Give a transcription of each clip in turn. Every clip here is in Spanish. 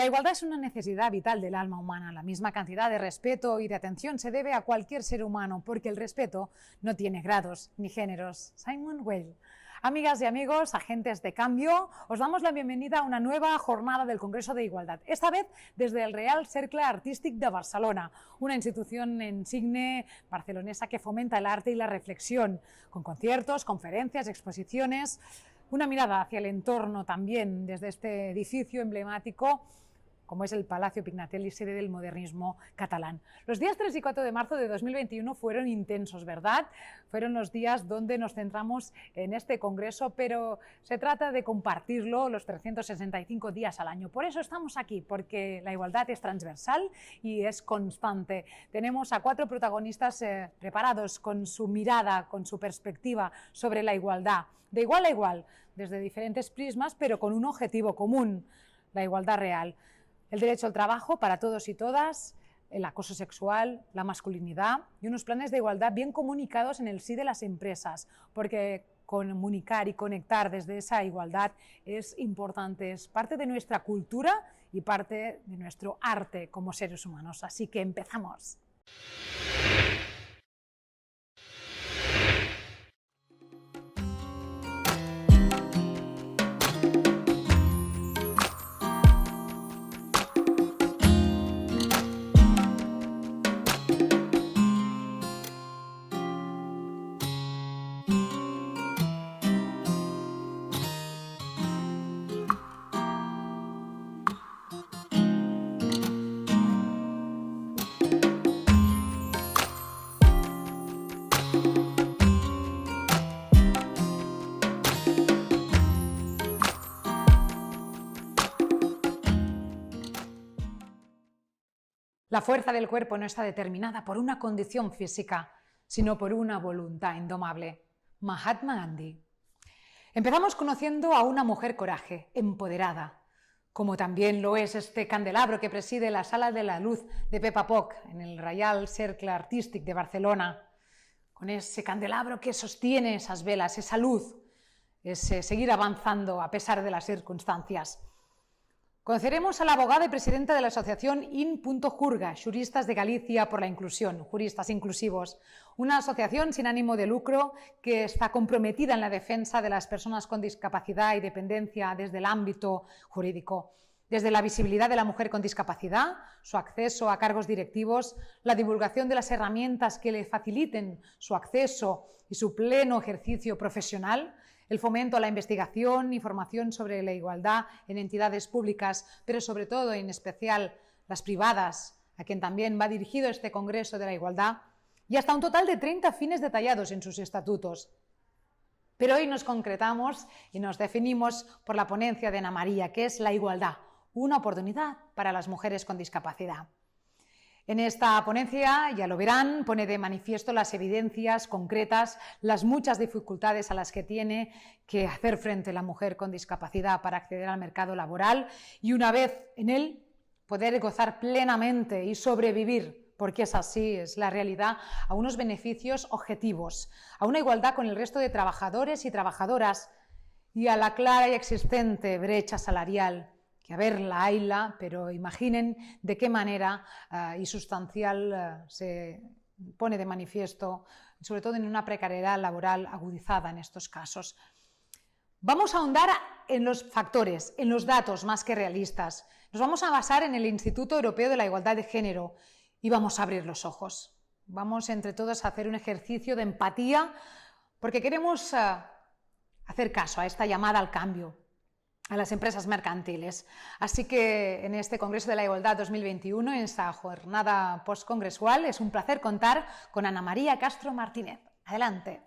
La igualdad es una necesidad vital del alma humana. La misma cantidad de respeto y de atención se debe a cualquier ser humano, porque el respeto no tiene grados ni géneros. Simone Weil. Amigas y amigos, agentes de cambio, os damos la bienvenida a una nueva jornada del Congreso de Igualdad, esta vez desde el Real Cercle Artístic de Barcelona, una institución insigne barcelonesa que fomenta el arte y la reflexión, con conciertos, conferencias, exposiciones, una mirada hacia el entorno también desde este edificio emblemático como es el Palacio Pignatelli, sede del modernismo catalán. Los días 3 y 4 de marzo de 2021 fueron intensos, ¿verdad? Fueron los días donde nos centramos en este congreso, pero se trata de compartirlo los 365 días al año. Por eso estamos aquí, porque la igualdad es transversal y es constante. Tenemos a 4 protagonistas preparados con su mirada, con su perspectiva sobre la igualdad, de igual a igual, desde diferentes prismas, pero con un objetivo común, la igualdad real. El derecho al trabajo para todos y todas, el acoso sexual, la masculinidad y unos planes de igualdad bien comunicados en el sí de las empresas, porque comunicar y conectar desde esa igualdad es importante, es parte de nuestra cultura y parte de nuestro arte como seres humanos. Así que empezamos. La fuerza del cuerpo no está determinada por una condición física, sino por una voluntad indomable. Mahatma Gandhi. Empezamos conociendo a una mujer coraje, empoderada, como también lo es este candelabro que preside la Sala de la Luz de Pepa Poch en el Reial Cercle Artístic de Barcelona, con ese candelabro que sostiene esas velas, esa luz, ese seguir avanzando a pesar de las circunstancias. Conoceremos a la abogada y presidenta de la asociación In.Jurga, Juristas de Galicia por la Inclusión, Juristas Inclusivos, una asociación sin ánimo de lucro que está comprometida en la defensa de las personas con discapacidad y dependencia desde el ámbito jurídico, desde la visibilidad de la mujer con discapacidad, su acceso a cargos directivos, la divulgación de las herramientas que le faciliten su acceso y su pleno ejercicio profesional, el fomento a la investigación y formación sobre la igualdad en entidades públicas, pero sobre todo, en especial, las privadas, a quien también va dirigido este Congreso de la Igualdad, y hasta un total de 30 fines detallados en sus estatutos. Pero hoy nos concretamos y nos definimos por la ponencia de Ana María, que es la igualdad, una oportunidad para las mujeres con discapacidad. En esta ponencia, ya lo verán, pone de manifiesto las evidencias concretas, las muchas dificultades a las que tiene que hacer frente la mujer con discapacidad para acceder al mercado laboral y una vez en él poder gozar plenamente y sobrevivir, porque es así, es la realidad, a unos beneficios objetivos, a una igualdad con el resto de trabajadores y trabajadoras y a la clara y existente brecha salarial, que a ver, la hayla, pero imaginen de qué manera y sustancial se pone de manifiesto, sobre todo en una precariedad laboral agudizada en estos casos. Vamos a ahondar en los factores, en los datos más que realistas. Nos vamos a basar en el Instituto Europeo de la Igualdad de Género y vamos a abrir los ojos. Vamos entre todos a hacer un ejercicio de empatía porque queremos hacer caso a esta llamada al cambio, a las empresas mercantiles. Así que en este Congreso de la Igualdad 2021, en esta jornada postcongresual, es un placer contar con Ana María Castro Martínez. Adelante.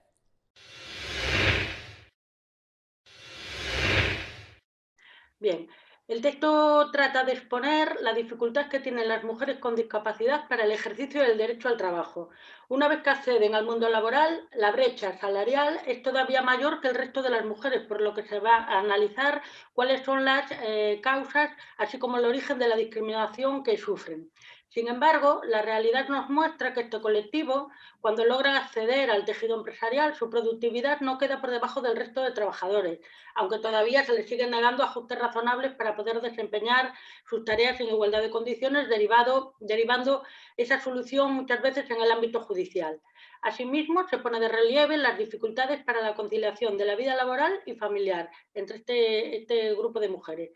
Bien, el texto trata de exponer la dificultad que tienen las mujeres con discapacidad para el ejercicio del derecho al trabajo. Una vez que acceden al mundo laboral, la brecha salarial es todavía mayor que el resto de las mujeres, por lo que se va a analizar cuáles son las causas, así como el origen de la discriminación que sufren. Sin embargo, la realidad nos muestra que este colectivo, cuando logra acceder al tejido empresarial, su productividad no queda por debajo del resto de trabajadores, aunque todavía se les siguen negando ajustes razonables para poder desempeñar sus tareas en igualdad de condiciones, derivando esa solución muchas veces en el ámbito judicial. Asimismo, se pone de relieve las dificultades para la conciliación de la vida laboral y familiar entre este grupo de mujeres.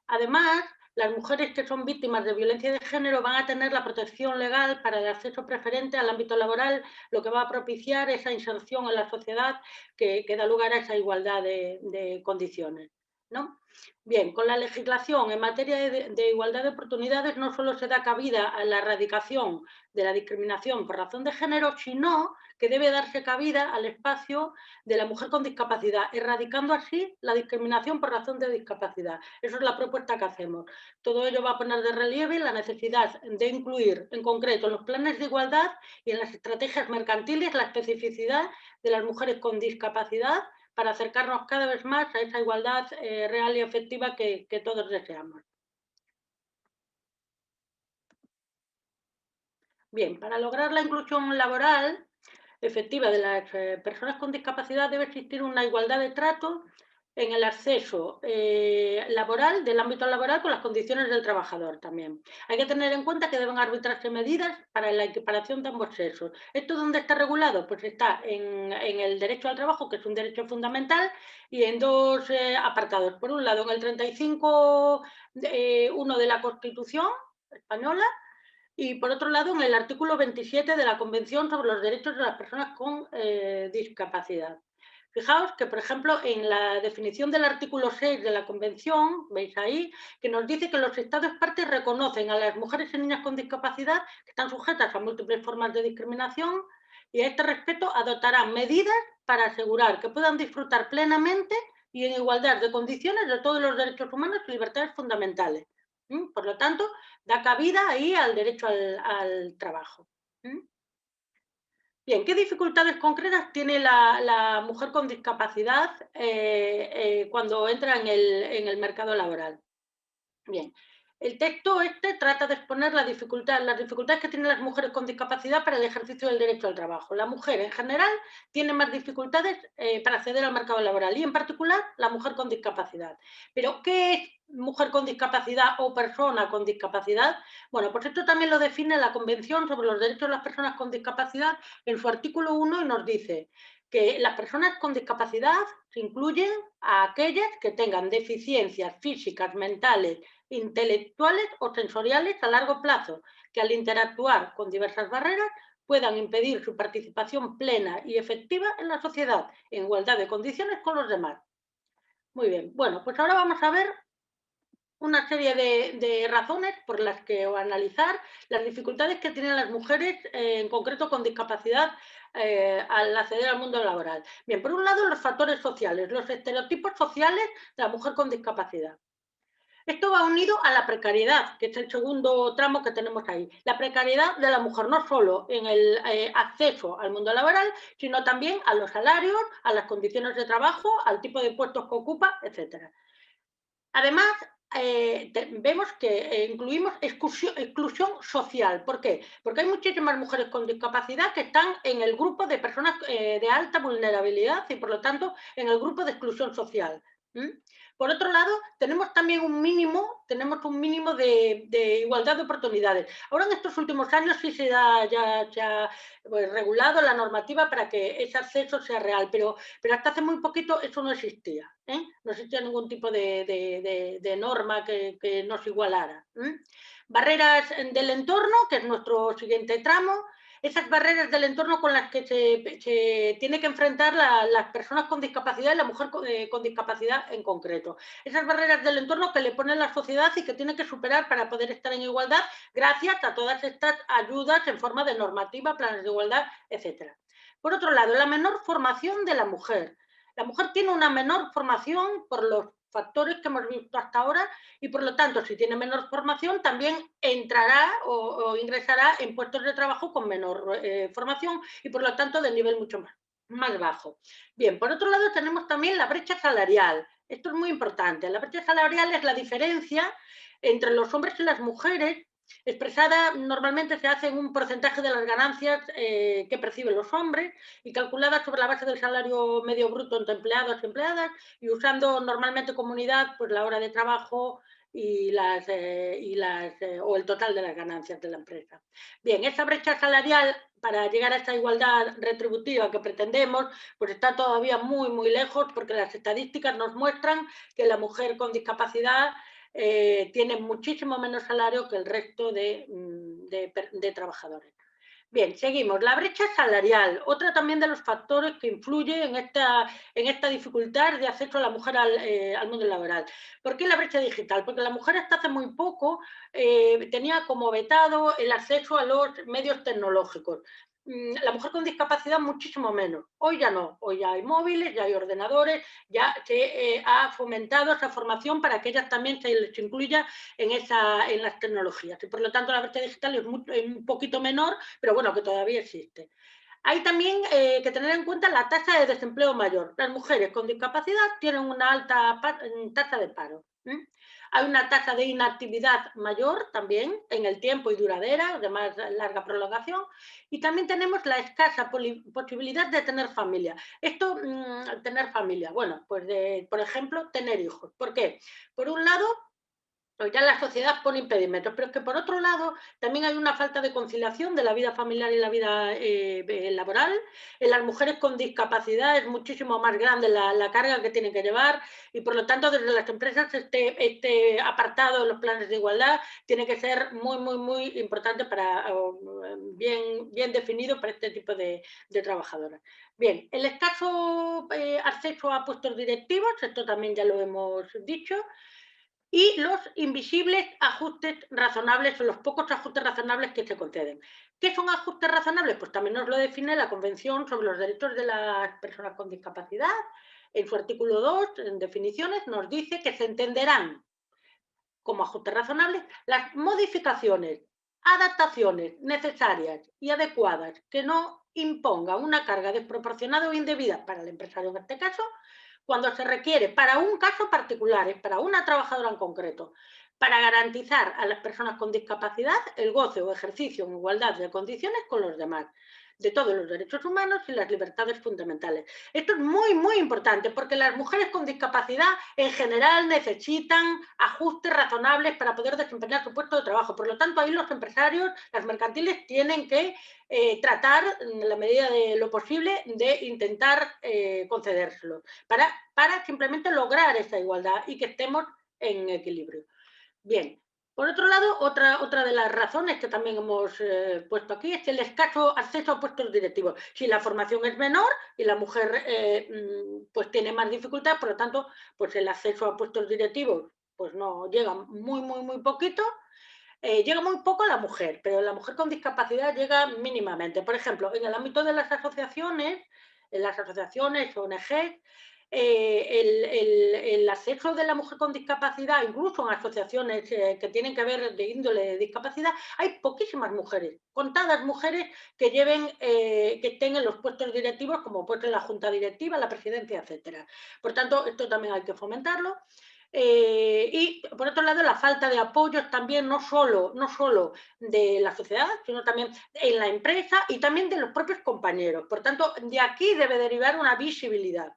Además, las mujeres que son víctimas de violencia de género van a tener la protección legal para el acceso preferente al ámbito laboral, lo que va a propiciar esa inserción en la sociedad que da lugar a esa igualdad de condiciones, ¿no? Bien, con la legislación en materia de igualdad de oportunidades no solo se da cabida a la erradicación de la discriminación por razón de género, sino que debe darse cabida al espacio de la mujer con discapacidad, erradicando así la discriminación por razón de discapacidad. Esa es la propuesta que hacemos. Todo ello va a poner de relieve la necesidad de incluir en concreto en los planes de igualdad y en las estrategias mercantiles la especificidad de las mujeres con discapacidad para acercarnos cada vez más a esa igualdad real y efectiva que todos deseamos. Bien, para lograr la inclusión laboral efectiva de las personas con discapacidad debe existir una igualdad de trato en el acceso laboral, del ámbito laboral, con las condiciones del trabajador también. Hay que tener en cuenta que deben arbitrarse medidas para la equiparación de ambos sexos. ¿Esto dónde está regulado? Pues está en el derecho al trabajo, que es un derecho fundamental, y en dos apartados. Por un lado, en el 35.1 de la Constitución española, y por otro lado, en el artículo 27 de la Convención sobre los Derechos de las Personas con Discapacidad. Fijaos que, por ejemplo, en la definición del artículo 6 de la Convención, veis ahí, que nos dice que los Estados partes reconocen a las mujeres y niñas con discapacidad que están sujetas a múltiples formas de discriminación y a este respecto adoptarán medidas para asegurar que puedan disfrutar plenamente y en igualdad de condiciones de todos los derechos humanos y libertades fundamentales. Por lo tanto, da cabida ahí al derecho al trabajo. Bien, ¿qué dificultades concretas tiene la mujer con discapacidad cuando entra en el mercado laboral? Bien, el texto este trata de exponer las dificultades que tienen las mujeres con discapacidad para el ejercicio del derecho al trabajo. La mujer en general tiene más dificultades para acceder al mercado laboral y en particular la mujer con discapacidad. Pero, ¿qué es mujer con discapacidad o persona con discapacidad? Bueno, pues esto también lo define la Convención sobre los Derechos de las Personas con Discapacidad en su artículo 1 y nos dice que las personas con discapacidad se incluyen a aquellas que tengan deficiencias físicas, mentales, intelectuales o sensoriales a largo plazo, que al interactuar con diversas barreras puedan impedir su participación plena y efectiva en la sociedad, en igualdad de condiciones con los demás. Muy bien, bueno, pues ahora vamos a ver una serie de razones por las que, o analizar las dificultades que tienen las mujeres, en concreto con discapacidad, al acceder al mundo laboral. Bien, por un lado, los factores sociales, los estereotipos sociales de la mujer con discapacidad. Esto va unido a la precariedad, que es el segundo tramo que tenemos ahí. La precariedad de la mujer, no solo en el acceso al mundo laboral, sino también a los salarios, a las condiciones de trabajo, al tipo de puestos que ocupa, etc. Además, vemos que incluimos exclusión social. ¿Por qué? Porque hay muchísimas mujeres con discapacidad que están en el grupo de personas de alta vulnerabilidad y, por lo tanto, en el grupo de exclusión social. Por otro lado, tenemos también un mínimo de igualdad de oportunidades. Ahora, en estos últimos años sí ya se ha regulado la normativa para que ese acceso sea real, pero hasta hace muy poquito eso no existía. No existía ningún tipo de norma que nos igualara. Barreras del entorno, que es nuestro siguiente tramo. Esas barreras del entorno con las que se tiene que enfrentar las personas con discapacidad y la mujer con discapacidad en concreto. Esas barreras del entorno que le pone la sociedad y que tiene que superar para poder estar en igualdad gracias a todas estas ayudas en forma de normativa, planes de igualdad, etc. Por otro lado, la menor formación de la mujer. La mujer tiene una menor formación por los factores que hemos visto hasta ahora y, por lo tanto, si tiene menor formación, también entrará o ingresará en puestos de trabajo con menor formación y, por lo tanto, de nivel mucho más bajo. Bien, por otro lado, tenemos también la brecha salarial. Esto es muy importante. La brecha salarial es la diferencia entre los hombres y las mujeres Expresada normalmente se hace en un porcentaje de las ganancias que perciben los hombres y calculada sobre la base del salario medio bruto entre empleados y empleadas y usando normalmente como unidad pues, la hora de trabajo o el total de las ganancias de la empresa. Bien, esa brecha salarial para llegar a esta igualdad retributiva que pretendemos, pues está todavía muy, muy lejos porque las estadísticas nos muestran que la mujer con discapacidad tiene muchísimo menos salario que el resto de trabajadores. Bien, seguimos. La brecha salarial, otra también de los factores que influye en esta dificultad de acceso a la mujer al mundo laboral. ¿Por qué la brecha digital? Porque la mujer hasta hace muy poco tenía como vetado el acceso a los medios tecnológicos. La mujer con discapacidad muchísimo menos. Hoy ya no, hoy ya hay móviles, ya hay ordenadores, ya se ha fomentado esa formación para que ellas también se les incluya en las tecnologías. Y por lo tanto la brecha digital es un poquito menor, pero bueno, que todavía existe. Hay también que tener en cuenta la tasa de desempleo mayor. Las mujeres con discapacidad tienen una alta tasa de paro. Hay una tasa de inactividad mayor también en el tiempo y duradera, de más larga prolongación, y también tenemos la escasa posibilidad de tener familia. Esto, tener familia, bueno, pues por ejemplo, tener hijos. ¿Por qué? Por un lado, pues ya la sociedad pone impedimentos, pero es que por otro lado también hay una falta de conciliación de la vida familiar y la vida laboral. En las mujeres con discapacidad es muchísimo más grande la carga que tienen que llevar y por lo tanto desde las empresas este apartado de los planes de igualdad tiene que ser muy, muy, muy importante bien definido para este tipo de trabajadoras. Bien, el escaso acceso a puestos directivos, esto también ya lo hemos dicho, y los invisibles ajustes razonables o los pocos ajustes razonables que se conceden. ¿Qué son ajustes razonables? Pues también nos lo define la Convención sobre los Derechos de las Personas con Discapacidad. En su artículo 2, en definiciones, nos dice que se entenderán como ajustes razonables las modificaciones, adaptaciones necesarias y adecuadas que no impongan una carga desproporcionada o indebida para el empresario en este caso, cuando se requiere para un caso particular, para una trabajadora en concreto, para garantizar a las personas con discapacidad el goce o ejercicio en igualdad de condiciones con los demás, de todos los derechos humanos y las libertades fundamentales. Esto es muy, muy importante porque las mujeres con discapacidad en general necesitan ajustes razonables para poder desempeñar su puesto de trabajo. Por lo tanto, ahí los empresarios, las mercantiles, tienen que tratar, en la medida de lo posible, de intentar concedérselo para simplemente lograr esa igualdad y que estemos en equilibrio. Bien, por otro lado, otra de las razones que también hemos puesto aquí es el escaso acceso a puestos directivos. Si la formación es menor y la mujer pues tiene más dificultad, por lo tanto, pues el acceso a puestos directivos pues no llega muy, muy, muy poquito. Llega muy poco a la mujer, pero la mujer con discapacidad llega mínimamente. Por ejemplo, en el ámbito de las asociaciones, en las asociaciones, ONG, el acceso de la mujer con discapacidad, incluso en asociaciones que tienen que ver de índole de discapacidad, hay poquísimas mujeres, contadas mujeres que estén en los puestos directivos, como puede ser la junta directiva, la presidencia, etcétera. Por tanto, esto también hay que fomentarlo. Y por otro lado, la falta de apoyos también no solo de la sociedad, sino también en la empresa y también de los propios compañeros. Por tanto, de aquí debe derivar una visibilidad.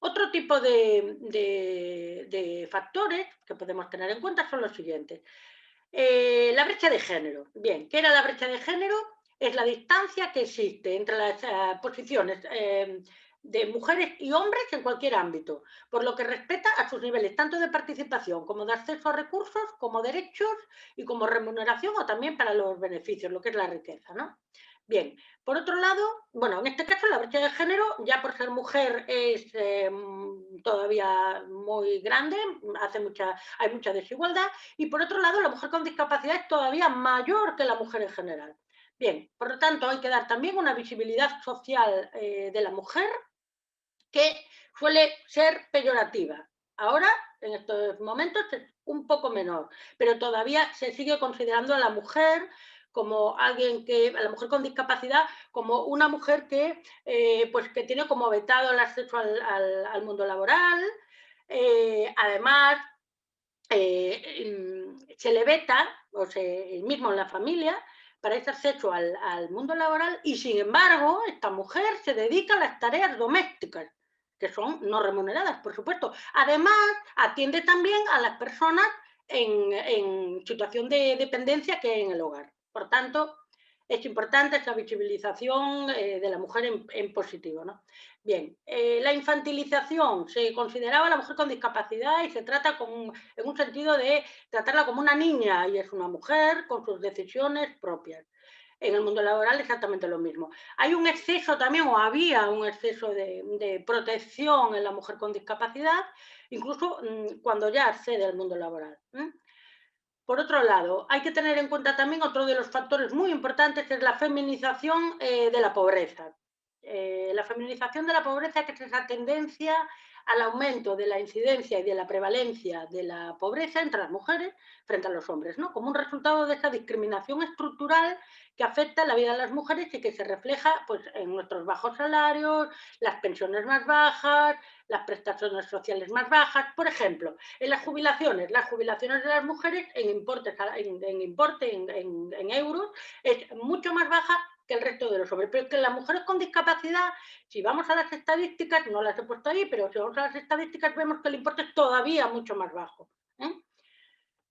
Otro tipo de factores que podemos tener en cuenta son los siguientes. La brecha de género. Bien, ¿qué era la brecha de género? Es la distancia que existe entre las posiciones de mujeres y hombres en cualquier ámbito, por lo que respecta a sus niveles tanto de participación como de acceso a recursos, como derechos y como remuneración o también para los beneficios, lo que es la riqueza, ¿no? Bien, por otro lado, bueno, en este caso la brecha de género, ya por ser mujer, es todavía muy grande, hay mucha desigualdad, y por otro lado, la mujer con discapacidad es todavía mayor que la mujer en general. Bien, por lo tanto, hay que dar también una visibilidad social de la mujer que suele ser peyorativa. Ahora, en estos momentos, es un poco menor, pero todavía se sigue considerando a la mujer como alguien a la mujer con discapacidad, como una mujer pues que tiene como vetado el acceso al mundo laboral. Además, se le veta, mismo en la familia, para ese acceso al mundo laboral y, sin embargo, esta mujer se dedica a las tareas domésticas, que son no remuneradas, por supuesto. Además, atiende también a las personas en situación de dependencia que hay en el hogar. Por tanto, es importante esa visibilización de la mujer en positivo, ¿no? Bien, la infantilización. Se consideraba a la mujer con discapacidad y se trata en un sentido de tratarla como una niña, y es una mujer con sus decisiones propias. En el mundo laboral exactamente lo mismo. Hay un exceso también, o había un exceso de protección en la mujer con discapacidad, incluso cuando ya accede al mundo laboral. Por otro lado, hay que tener en cuenta también otro de los factores muy importantes, que es la feminización de la pobreza. La feminización de la pobreza, que es esa tendencia al aumento de la incidencia y de la prevalencia de la pobreza entre las mujeres frente a los hombres, ¿no? Como un resultado de esa discriminación estructural que afecta la vida de las mujeres y que se refleja, pues, en nuestros bajos salarios, las pensiones más bajas, las prestaciones sociales más bajas. Por ejemplo, en las jubilaciones de las mujeres en euros es mucho más baja que el resto de los hombres. Pero es que las mujeres con discapacidad, si vamos a las estadísticas, no las he puesto ahí, pero si vamos a las estadísticas vemos que el importe es todavía mucho más bajo.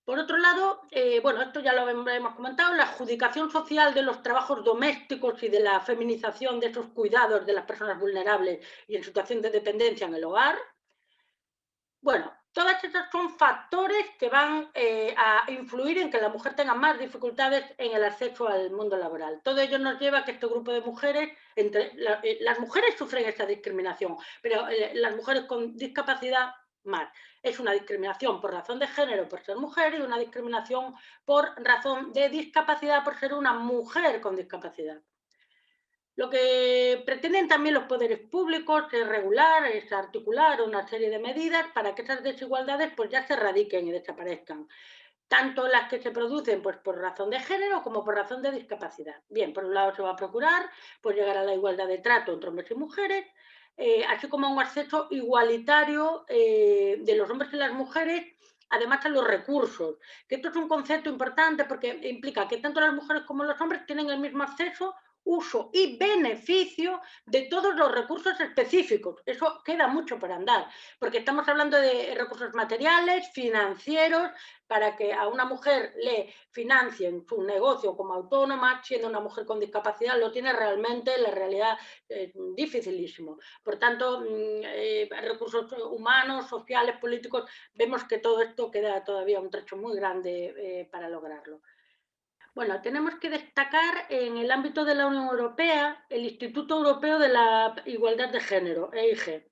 Por otro lado, bueno, esto ya lo hemos comentado, la adjudicación social de los trabajos domésticos y de la feminización de esos cuidados de las personas vulnerables y en situación de dependencia en el hogar. Bueno, todas estas son factores que van a influir en que la mujer tenga más dificultades en el acceso al mundo laboral. Todo ello nos lleva a que este grupo de mujeres, las mujeres sufren esta discriminación, pero las mujeres con discapacidad más. Es una discriminación por razón de género por ser mujer y una discriminación por razón de discapacidad por ser una mujer con discapacidad. Lo que pretenden también los poderes públicos es regular, es articular una serie de medidas para que esas desigualdades pues ya se erradiquen y desaparezcan, tanto las que se producen pues por razón de género como por razón de discapacidad. Bien, por un lado se va a procurar pues llegar a la igualdad de trato entre hombres y mujeres, así como a un acceso igualitario de los hombres y las mujeres, además a los recursos, que esto es un concepto importante porque implica que tanto las mujeres como los hombres tienen el mismo acceso, uso y beneficio de todos los recursos específicos. Eso queda mucho por andar, porque estamos hablando de recursos materiales, financieros, para que a una mujer le financien su negocio como autónoma, siendo una mujer con discapacidad, lo tiene realmente, la realidad, dificilísimo. Por tanto, recursos humanos, sociales, políticos, vemos que todo esto queda todavía un trecho muy grande para lograrlo. Bueno, tenemos que destacar en el ámbito de la Unión Europea el Instituto Europeo de la Igualdad de Género, EIG.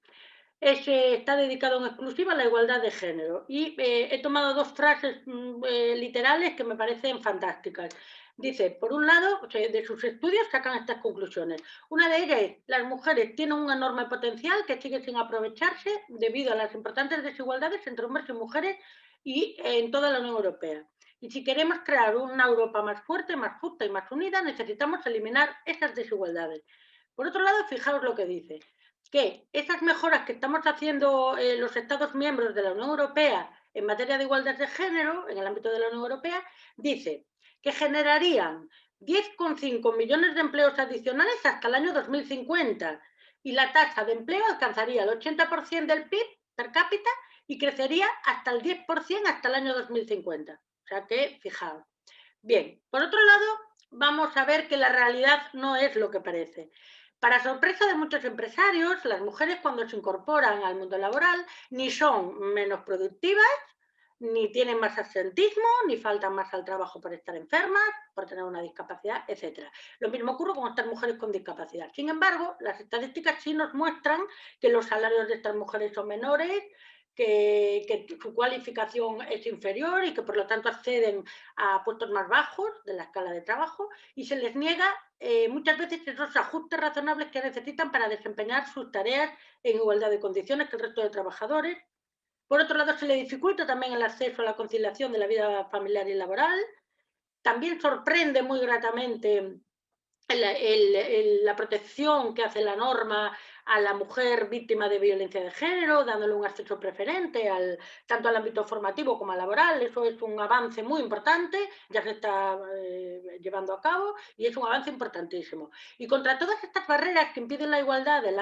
Está dedicado en exclusiva a la igualdad de género y he tomado dos frases literales que me parecen fantásticas. Dice, por un lado, de sus estudios sacan estas conclusiones. Una de ellas es, las mujeres tienen un enorme potencial que sigue sin aprovecharse debido a las importantes desigualdades entre hombres y mujeres y en toda la Unión Europea. Y si queremos crear una Europa más fuerte, más justa y más unida, necesitamos eliminar esas desigualdades. Por otro lado, fijaos lo que dice, que esas mejoras que estamos haciendo los Estados miembros de la Unión Europea en materia de igualdad de género, en el ámbito de la Unión Europea, dice que generarían 10,5 millones de empleos adicionales hasta el año 2050 y la tasa de empleo alcanzaría el 80% del PIB per cápita y crecería hasta el 10% hasta el año 2050. O sea que, fijaos. Bien, por otro lado, vamos a ver que la realidad no es lo que parece. Para sorpresa de muchos empresarios, las mujeres cuando se incorporan al mundo laboral ni son menos productivas, ni tienen más absentismo, ni faltan más al trabajo por estar enfermas, por tener una discapacidad, etc. Lo mismo ocurre con estas mujeres con discapacidad. Sin embargo, las estadísticas sí nos muestran que los salarios de estas mujeres son menores, que su cualificación es inferior y que por lo tanto acceden a puestos más bajos de la escala de trabajo y se les niega muchas veces esos ajustes razonables que necesitan para desempeñar sus tareas en igualdad de condiciones que el resto de trabajadores. Por otro lado, se le dificulta también el acceso a la conciliación de la vida familiar y laboral. También sorprende muy gratamente la protección que hace la norma a la mujer víctima de violencia de género, dándole un acceso preferente tanto al ámbito formativo como al laboral. Eso es un avance muy importante, ya se está llevando a cabo y es un avance importantísimo. Y contra todas estas barreras que impiden la igualdad en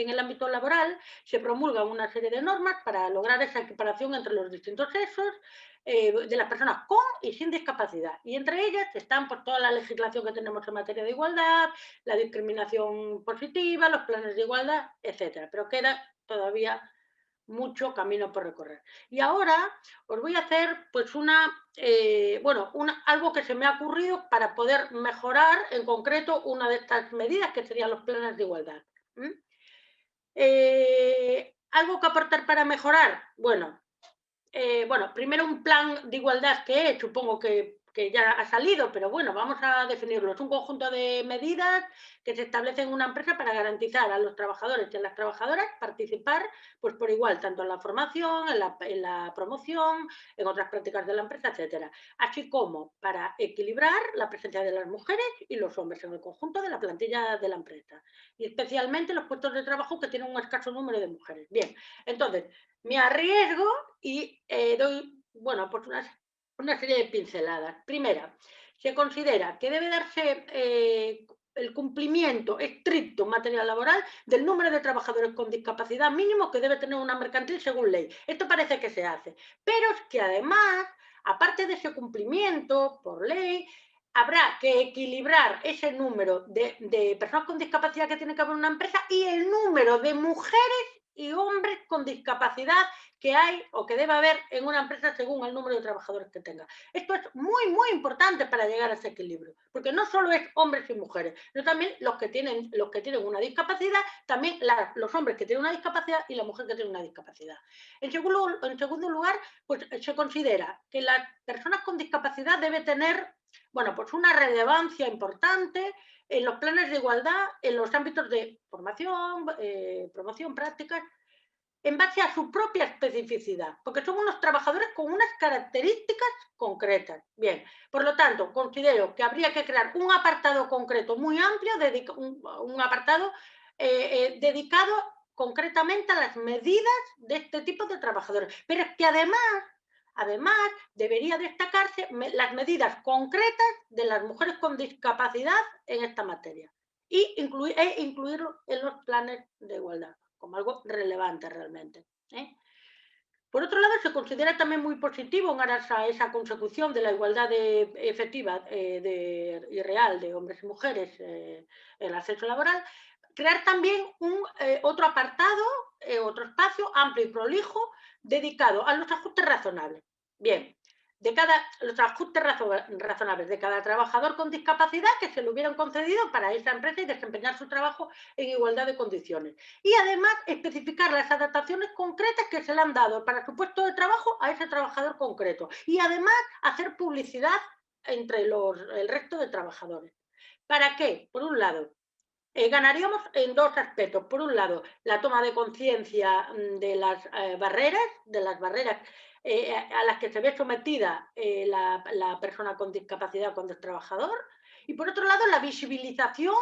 el ámbito laboral, se promulgan una serie de normas para lograr esa equiparación entre los distintos sexos, de las personas con y sin discapacidad. Y entre ellas están pues, toda la legislación que tenemos en materia de igualdad, la discriminación positiva, los planes de igualdad, etcétera. Pero queda todavía mucho camino por recorrer. Y ahora os voy a hacer pues algo que se me ha ocurrido para poder mejorar en concreto una de estas medidas que serían los planes de igualdad. ¿Algo que aportar para mejorar? Bueno, primero un plan de igualdad que supongo que ya ha salido, pero bueno, vamos a definirlo. Es un conjunto de medidas que se establecen en una empresa para garantizar a los trabajadores y a las trabajadoras participar pues por igual, tanto en la formación, en la promoción, en otras prácticas de la empresa, etcétera. Así como para equilibrar la presencia de las mujeres y los hombres en el conjunto de la plantilla de la empresa. Y especialmente los puestos de trabajo que tienen un escaso número de mujeres. Bien, entonces, me arriesgo y doy, bueno, pues una serie de pinceladas. Primera, se considera que debe darse el cumplimiento estricto en materia laboral del número de trabajadores con discapacidad mínimo que debe tener una mercantil según ley. Esto parece que se hace, pero es que además, aparte de ese cumplimiento por ley, habrá que equilibrar ese número de personas con discapacidad que tiene que haber en una empresa y el número de mujeres y hombres con discapacidad que hay o que debe haber en una empresa según el número de trabajadores que tenga. Esto es muy, muy importante para llegar a ese equilibrio, porque no solo es hombres y mujeres, sino también los que tienen una discapacidad, también los hombres que tienen una discapacidad y la mujer que tiene una discapacidad. En segundo lugar, pues se considera que las personas con discapacidad deben tener, bueno, pues una relevancia importante en los planes de igualdad, en los ámbitos de formación, promoción, prácticas, en base a su propia especificidad, porque son unos trabajadores con unas características concretas. Bien, por lo tanto, considero que habría que crear un apartado concreto muy amplio, un apartado dedicado concretamente a las medidas de este tipo de trabajadores. Pero es que además debería destacarse las medidas concretas de las mujeres con discapacidad en esta materia incluirlo en los planes de igualdad como algo relevante realmente. Por otro lado, se considera también muy positivo en aras a esa consecución de la igualdad efectiva y real de hombres y mujeres en el acceso laboral, crear también otro apartado, otro espacio amplio y prolijo dedicado a los ajustes razonables. Bien, los ajustes razonables de cada trabajador con discapacidad que se le hubieran concedido para esa empresa y desempeñar su trabajo en igualdad de condiciones. Y además especificar las adaptaciones concretas que se le han dado para su puesto de trabajo a ese trabajador concreto. Y además hacer publicidad entre el resto de trabajadores. ¿Para qué? Por un lado, ganaríamos en dos aspectos. Por un lado, la toma de conciencia de las barreras a las que se ve sometida la persona con discapacidad cuando es trabajador. Y por otro lado, la visibilización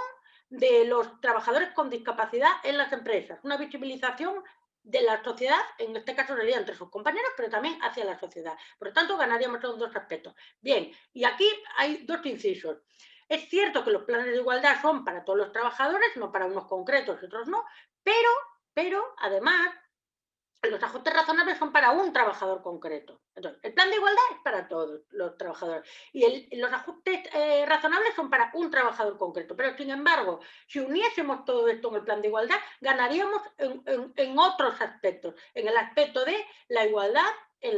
de los trabajadores con discapacidad en las empresas. Una visibilización de la sociedad, en este caso sería entre sus compañeros, pero también hacia la sociedad. Por lo tanto, ganaríamos en dos aspectos. Bien, y aquí hay dos incisos. Es cierto que los planes de igualdad son para todos los trabajadores, no para unos concretos y otros no, pero además los ajustes razonables son para un trabajador concreto. Entonces, el plan de igualdad es para todos los trabajadores y los ajustes razonables son para un trabajador concreto. Pero, sin embargo, si uniésemos todo esto en el plan de igualdad, ganaríamos en otros aspectos, en el aspecto de la igualdad en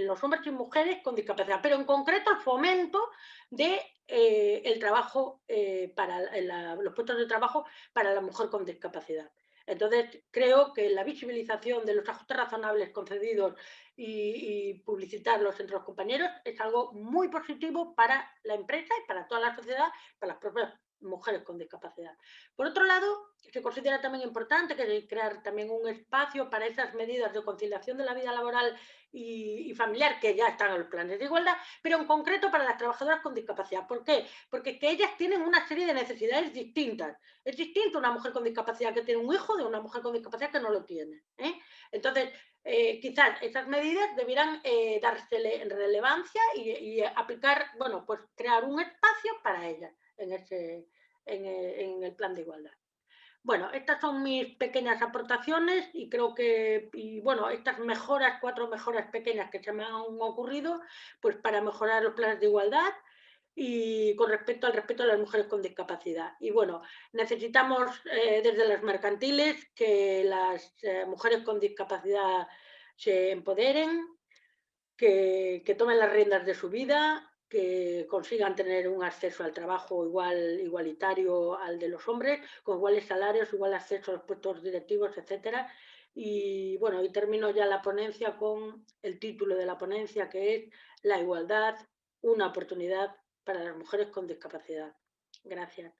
los hombres y mujeres con discapacidad, pero en concreto el fomento de el trabajo los puestos de trabajo para la mujer con discapacidad. Entonces, creo que la visibilización de los ajustes razonables concedidos y publicitarlos entre los compañeros es algo muy positivo para la empresa y para toda la sociedad, para las propias mujeres con discapacidad. Por otro lado, se considera también importante crear también un espacio para esas medidas de conciliación de la vida laboral y familiar que ya están en los planes de igualdad, pero en concreto para las trabajadoras con discapacidad. ¿Por qué? Porque que ellas tienen una serie de necesidades distintas. Es distinto una mujer con discapacidad que tiene un hijo de una mujer con discapacidad que no lo tiene. Entonces, quizás esas medidas debieran dársele relevancia y aplicar, bueno, pues crear un espacio para ellas en el plan de igualdad. Bueno, estas son mis pequeñas aportaciones y creo que, bueno, estas mejoras, 4 mejoras pequeñas que se me han ocurrido, pues para mejorar los planes de igualdad y con respecto al respeto a las mujeres con discapacidad. Y bueno, necesitamos desde las mercantiles que las mujeres con discapacidad se empoderen, que tomen las riendas de su vida, que consigan tener un acceso al trabajo igualitario al de los hombres, con iguales salarios, igual acceso a los puestos directivos, etcétera. Y bueno, y termino ya la ponencia con el título de la ponencia, que es La igualdad, una oportunidad para las mujeres con discapacidad. Gracias.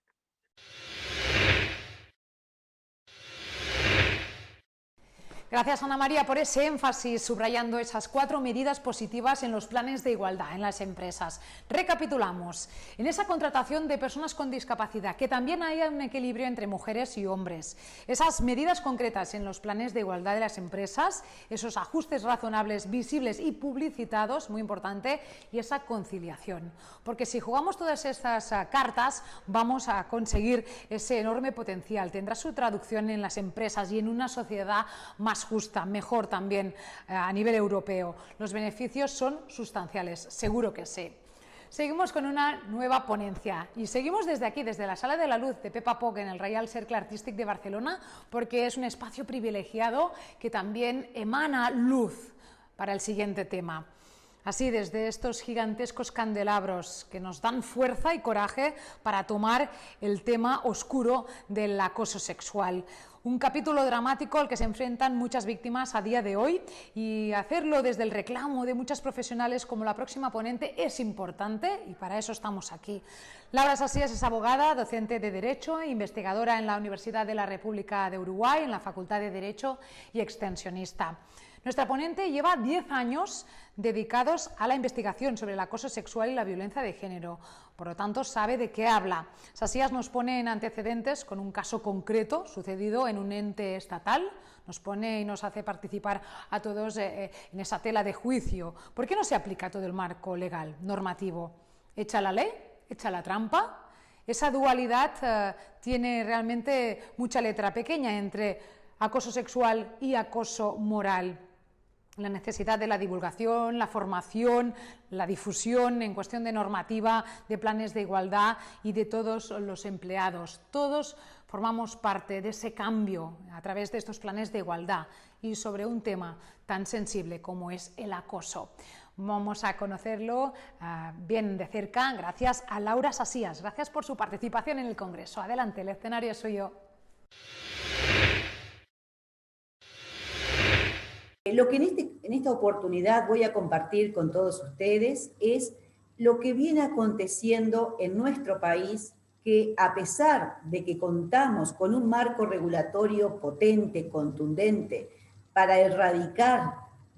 Gracias, Ana María, por ese énfasis subrayando esas 4 medidas positivas en los planes de igualdad en las empresas. Recapitulamos. En esa contratación de personas con discapacidad, que también haya un equilibrio entre mujeres y hombres. Esas medidas concretas en los planes de igualdad de las empresas, esos ajustes razonables, visibles y publicitados, muy importante, y esa conciliación. Porque si jugamos todas estas cartas, vamos a conseguir ese enorme potencial. Tendrá su traducción en las empresas y en una sociedad más justa, mejor también a nivel europeo. Los beneficios son sustanciales, seguro que sí. Seguimos con una nueva ponencia y seguimos desde aquí, desde la Sala de la Luz de Pepa Poc en el Reial Cercle Artístic de Barcelona, porque es un espacio privilegiado que también emana luz para el siguiente tema. Así, desde estos gigantescos candelabros que nos dan fuerza y coraje para tomar el tema oscuro del acoso sexual. Un capítulo dramático al que se enfrentan muchas víctimas a día de hoy, y hacerlo desde el reclamo de muchas profesionales como la próxima ponente es importante y para eso estamos aquí. Laura Sasías es abogada, docente de Derecho, investigadora en la Universidad de la República de Uruguay, en la Facultad de Derecho y extensionista. Nuestra ponente lleva 10 años dedicados a la investigación sobre el acoso sexual y la violencia de género. Por lo tanto, sabe de qué habla. Sasías nos pone en antecedentes con un caso concreto sucedido en un ente estatal. Nos pone y nos hace participar a todos en esa tela de juicio. ¿Por qué no se aplica todo el marco legal, normativo? ¿Echa la ley? ¿Echa la trampa? Esa dualidad tiene realmente mucha letra pequeña entre acoso sexual y acoso moral. La necesidad de la divulgación, la formación, la difusión en cuestión de normativa, de planes de igualdad y de todos los empleados. Todos formamos parte de ese cambio a través de estos planes de igualdad y sobre un tema tan sensible como es el acoso. Vamos a conocerlo bien de cerca gracias a Laura Sasías. Gracias por su participación en el Congreso. Adelante, el escenario es suyo. Lo que en esta oportunidad voy a compartir con todos ustedes es lo que viene aconteciendo en nuestro país, que a pesar de que contamos con un marco regulatorio potente, contundente, para erradicar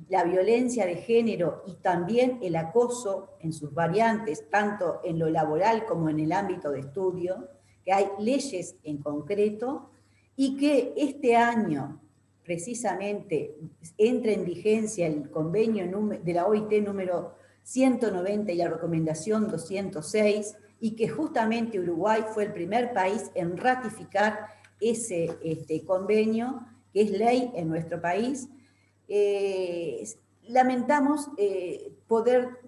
la violencia de género y también el acoso en sus variantes, tanto en lo laboral como en el ámbito de estudio, que hay leyes en concreto, y que este año precisamente entra en vigencia el convenio de la OIT número 190 y la recomendación 206, y que justamente Uruguay fue el primer país en ratificar ese convenio, que es ley en nuestro país. Lamentamos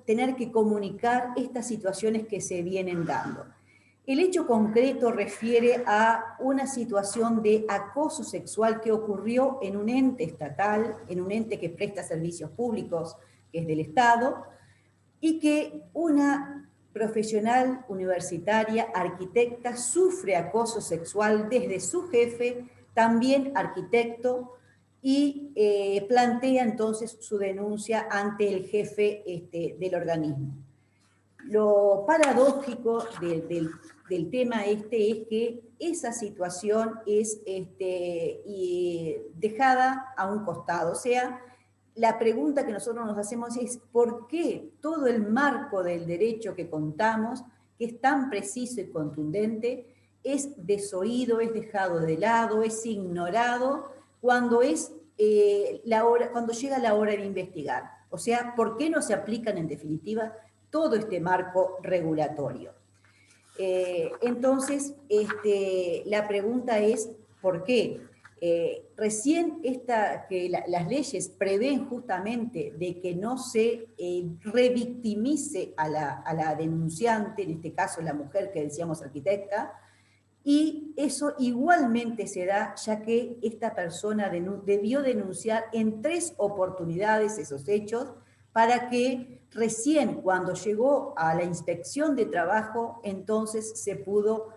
tener que comunicar estas situaciones que se vienen dando. El hecho concreto refiere a una situación de acoso sexual que ocurrió en un ente estatal, en un ente que presta servicios públicos, que es del Estado, y que una profesional universitaria, arquitecta, sufre acoso sexual desde su jefe, también arquitecto, y plantea entonces su denuncia ante el jefe del organismo. Lo paradójico de del tema este es que esa situación es dejada a un costado. O sea, la pregunta que nosotros nos hacemos es ¿por qué todo el marco del derecho que contamos, que es tan preciso y contundente, es desoído, es dejado de lado, es ignorado cuando, cuando llega la hora de investigar? O sea, ¿por qué no se aplican en definitiva todo este marco regulatorio? Entonces, la pregunta es, ¿por qué? Recién las leyes prevén justamente de que no se revictimice a la denunciante, en este caso la mujer que decíamos arquitecta, y eso igualmente se da ya que esta persona debió denunciar en 3 oportunidades esos hechos para que recién cuando llegó a la inspección de trabajo, entonces se pudo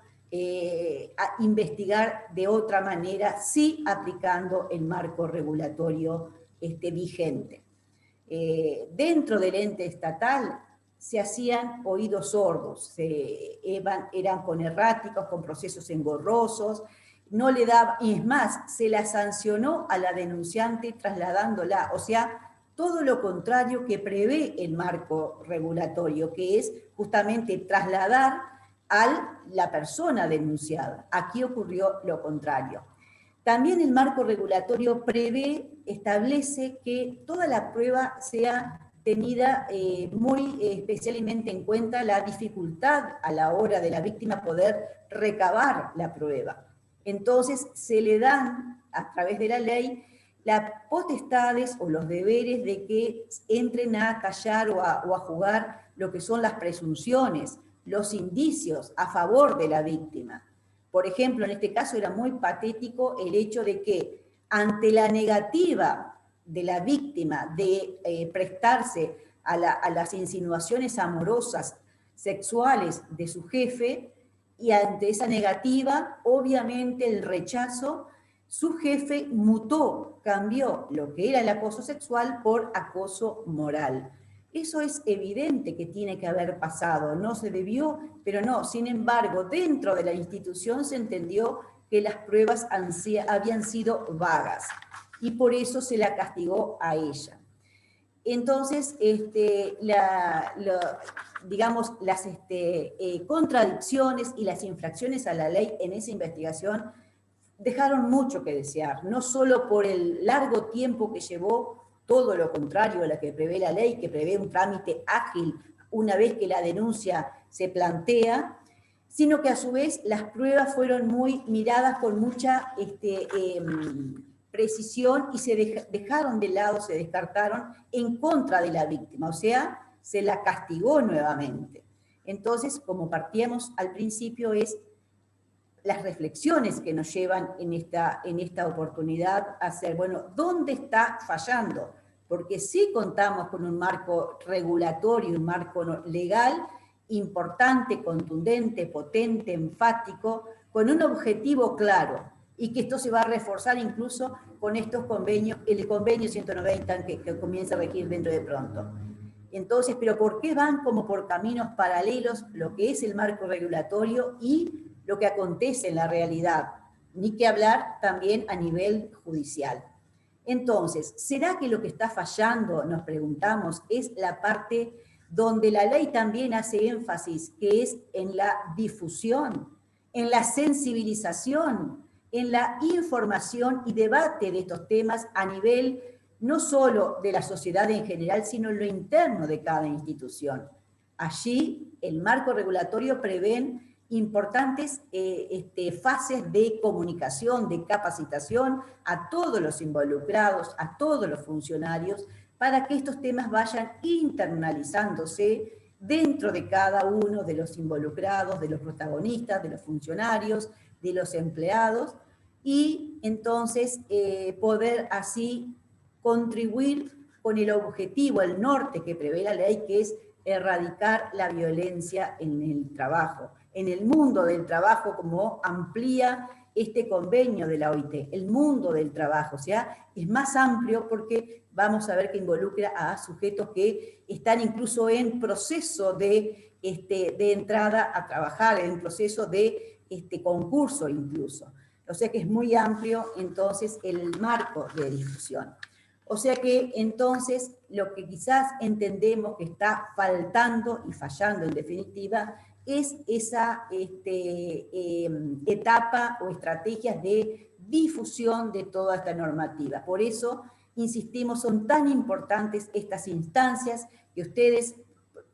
investigar de otra manera, sí aplicando el marco regulatorio vigente. Dentro del ente estatal se hacían oídos sordos, eran con erráticos, con procesos engorrosos, no le daba, y es más, se la sancionó a la denunciante trasladándola, o sea, todo lo contrario que prevé el marco regulatorio, que es justamente trasladar a la persona denunciada. Aquí ocurrió lo contrario. También el marco regulatorio establece que toda la prueba sea tenida muy especialmente en cuenta la dificultad a la hora de la víctima poder recabar la prueba. Entonces se le dan a través de la ley las potestades o los deberes de que entren a callar o a jugar lo que son las presunciones, los indicios a favor de la víctima. Por ejemplo, en este caso era muy patético el hecho de que ante la negativa de la víctima de prestarse a las insinuaciones amorosas, sexuales de su jefe, y ante esa negativa, obviamente el rechazo, su jefe mutó, cambió lo que era el acoso sexual por acoso moral. Eso es evidente que tiene que haber pasado, no se debió, pero no, sin embargo, dentro de la institución se entendió que las pruebas habían sido vagas y por eso se la castigó a ella. Entonces, digamos, las contradicciones y las infracciones a la ley en esa investigación dejaron mucho que desear, no solo por el largo tiempo que llevó, todo lo contrario a lo que prevé la ley, que prevé un trámite ágil una vez que la denuncia se plantea, sino que a su vez las pruebas fueron muy miradas con mucha precisión y se dejaron de lado, se descartaron en contra de la víctima, o sea, se la castigó nuevamente. Entonces, como partíamos al principio, es las reflexiones que nos llevan en esta oportunidad a hacer, bueno, ¿dónde está fallando? Porque sí contamos con un marco regulatorio, un marco legal importante, contundente, potente, enfático, con un objetivo claro, y que esto se va a reforzar incluso con estos convenios, el convenio 190 que comienza a regir dentro de pronto. Entonces, ¿pero por qué van como por caminos paralelos lo que es el marco regulatorio y lo que acontece en la realidad? Ni que hablar también a nivel judicial. Entonces, ¿será que lo que está fallando, nos preguntamos, es la parte donde la ley también hace énfasis, que es en la difusión, en la sensibilización, en la información y debate de estos temas a nivel no solo de la sociedad en general, sino en lo interno de cada institución? Allí, el marco regulatorio prevé importantes fases de comunicación, de capacitación a todos los involucrados, a todos los funcionarios, para que estos temas vayan internalizándose dentro de cada uno de los involucrados, de los protagonistas, de los funcionarios, de los empleados, y entonces poder así contribuir con el objetivo, el norte que prevé la ley, que es erradicar la violencia en el trabajo, en el mundo del trabajo, como amplía este convenio de la OIT, el mundo del trabajo, o sea, es más amplio porque vamos a ver que involucra a sujetos que están incluso en proceso de de entrada a trabajar en el proceso de concurso incluso. O sea que es muy amplio entonces el marco de discusión. O sea que entonces lo que quizás entendemos que está faltando y fallando en definitiva es esa etapa o estrategias de difusión de toda esta normativa. Por eso, insistimos, son tan importantes estas instancias que ustedes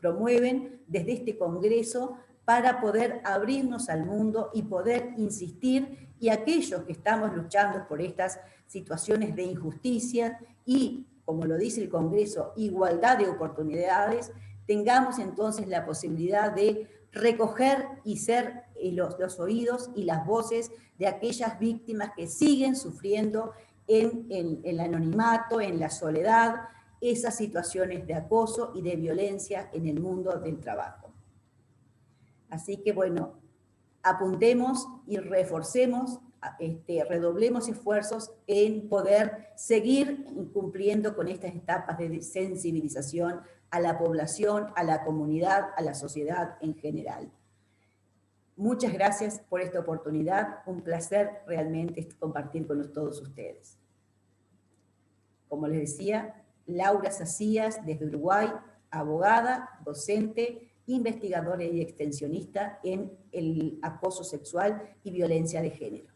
promueven desde este Congreso para poder abrirnos al mundo y poder insistir, y aquellos que estamos luchando por estas situaciones de injusticia y, como lo dice el Congreso, igualdad de oportunidades, tengamos entonces la posibilidad de recoger y ser los oídos y las voces de aquellas víctimas que siguen sufriendo en el anonimato, en la soledad, esas situaciones de acoso y de violencia en el mundo del trabajo. Así que bueno, apuntemos y reforcemos, redoblemos esfuerzos en poder seguir cumpliendo con estas etapas de sensibilización a la población, a la comunidad, a la sociedad en general. Muchas gracias por esta oportunidad, un placer realmente compartir con todos ustedes. Como les decía, Laura Sacías, desde Uruguay, abogada, docente, investigadora y extensionista en el acoso sexual y violencia de género.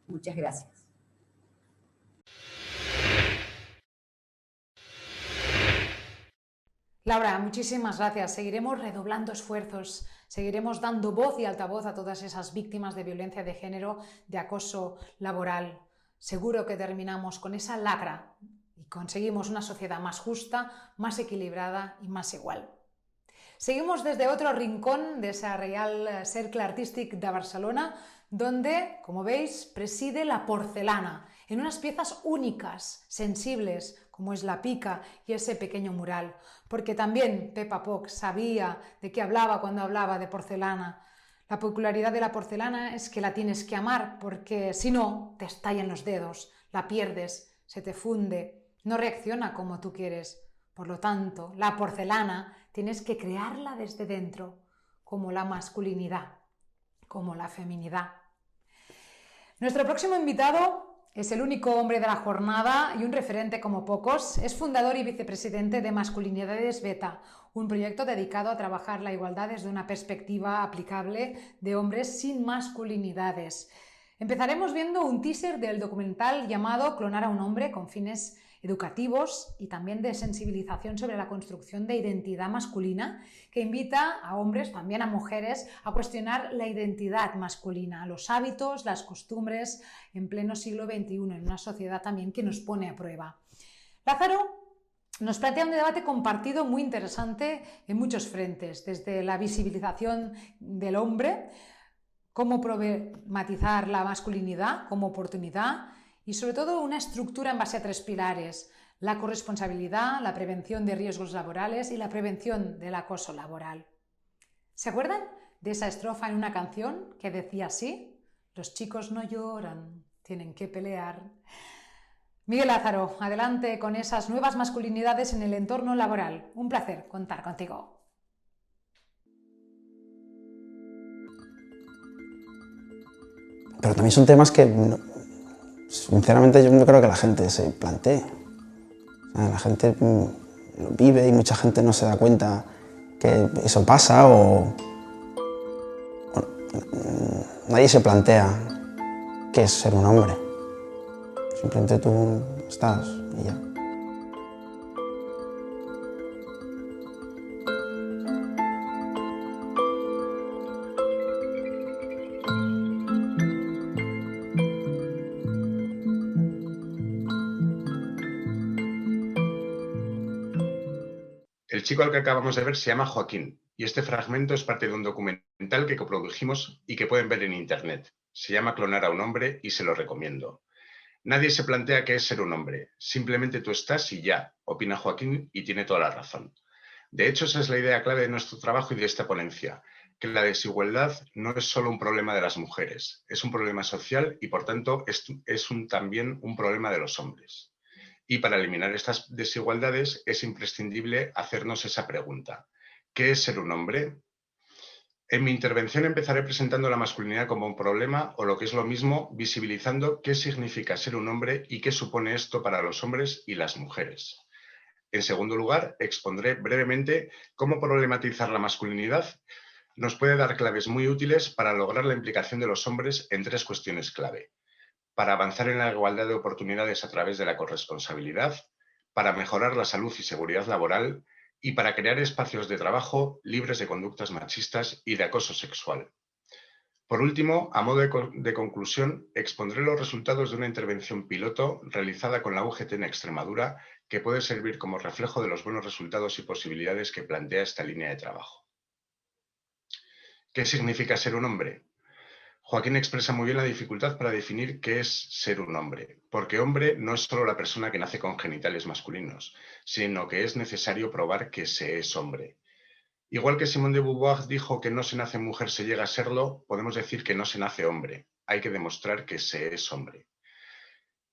Muchas gracias. Laura, muchísimas gracias. Seguiremos redoblando esfuerzos, seguiremos dando voz y altavoz a todas esas víctimas de violencia de género, de acoso laboral. Seguro que terminamos con esa lacra y conseguimos una sociedad más justa, más equilibrada y más igual. Seguimos desde otro rincón de esa Reial Cercle Artístic de Barcelona, donde, como veis, preside la porcelana, en unas piezas únicas, sensibles, como es la pica y ese pequeño mural, porque también Peppa Pog sabía de qué hablaba cuando hablaba de porcelana. La peculiaridad de la porcelana es que la tienes que amar, porque si no, te estallan los dedos, la pierdes, se te funde, no reacciona como tú quieres. Por lo tanto, la porcelana tienes que crearla desde dentro, como la masculinidad, como la feminidad. Nuestro próximo invitado es el único hombre de la jornada y un referente como pocos. Es fundador y vicepresidente de Masculinidades Beta, un proyecto dedicado a trabajar la igualdad desde una perspectiva aplicable de hombres sin masculinidades. Empezaremos viendo un teaser del documental llamado Clonar a un hombre, con fines educativos y también de sensibilización sobre la construcción de identidad masculina, que invita a hombres, también a mujeres, a cuestionar la identidad masculina, los hábitos, las costumbres en pleno siglo XXI, en una sociedad también que nos pone a prueba. Lázaro nos plantea un debate compartido muy interesante en muchos frentes, desde la visibilización del hombre, cómo problematizar la masculinidad como oportunidad, y sobre todo una estructura en base a 3 pilares: la corresponsabilidad, la prevención de riesgos laborales y la prevención del acoso laboral. ¿Se acuerdan de esa estrofa en una canción que decía así? Los chicos no lloran, tienen que pelear. Miguel Lázaro, adelante con esas nuevas masculinidades en el entorno laboral. Un placer contar contigo. Pero también son temas que, sinceramente, yo no creo que la gente se plantee. La gente lo vive y mucha gente no se da cuenta que eso pasa o nadie se plantea qué es ser un hombre. Simplemente tú estás y ya. El chico al que acabamos de ver se llama Joaquín y este fragmento es parte de un documental que coprodujimos y que pueden ver en internet. Se llama Clonar a un hombre y se lo recomiendo. Nadie se plantea qué es ser un hombre, simplemente tú estás y ya, opina Joaquín y tiene toda la razón. De hecho, esa es la idea clave de nuestro trabajo y de esta ponencia, que la desigualdad no es solo un problema de las mujeres, es un problema social y por tanto es también un problema de los hombres. Y para eliminar estas desigualdades es imprescindible hacernos esa pregunta. ¿Qué es ser un hombre? En mi intervención empezaré presentando la masculinidad como un problema o, lo que es lo mismo, visibilizando qué significa ser un hombre y qué supone esto para los hombres y las mujeres. En segundo lugar, expondré brevemente cómo problematizar la masculinidad nos puede dar claves muy útiles para lograr la implicación de los hombres en 3 cuestiones clave: para avanzar en la igualdad de oportunidades a través de la corresponsabilidad, para mejorar la salud y seguridad laboral y para crear espacios de trabajo libres de conductas machistas y de acoso sexual. Por último, a modo de conclusión, expondré los resultados de una intervención piloto realizada con la UGT en Extremadura, que puede servir como reflejo de los buenos resultados y posibilidades que plantea esta línea de trabajo. ¿Qué significa ser un hombre? Joaquín expresa muy bien la dificultad para definir qué es ser un hombre, porque hombre no es solo la persona que nace con genitales masculinos, sino que es necesario probar que se es hombre. Igual que Simone de Beauvoir dijo que no se nace mujer, se llega a serlo, podemos decir que no se nace hombre, hay que demostrar que se es hombre.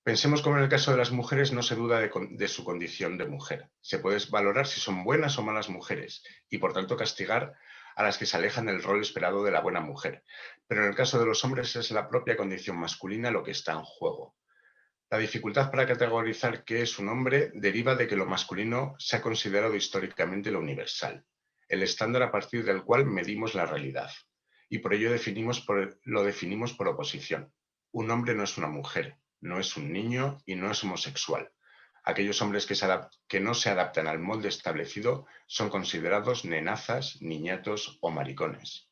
Pensemos como en el caso de las mujeres no se duda de su condición de mujer. Se puede valorar si son buenas o malas mujeres y por tanto castigar a las que se alejan del rol esperado de la buena mujer. Pero en el caso de los hombres es la propia condición masculina lo que está en juego. La dificultad para categorizar qué es un hombre deriva de que lo masculino se ha considerado históricamente lo universal, el estándar a partir del cual medimos la realidad. Y por ello lo definimos por oposición. Un hombre no es una mujer, no es un niño y no es homosexual. Aquellos hombres que no se adaptan al molde establecido son considerados nenazas, niñatos o maricones.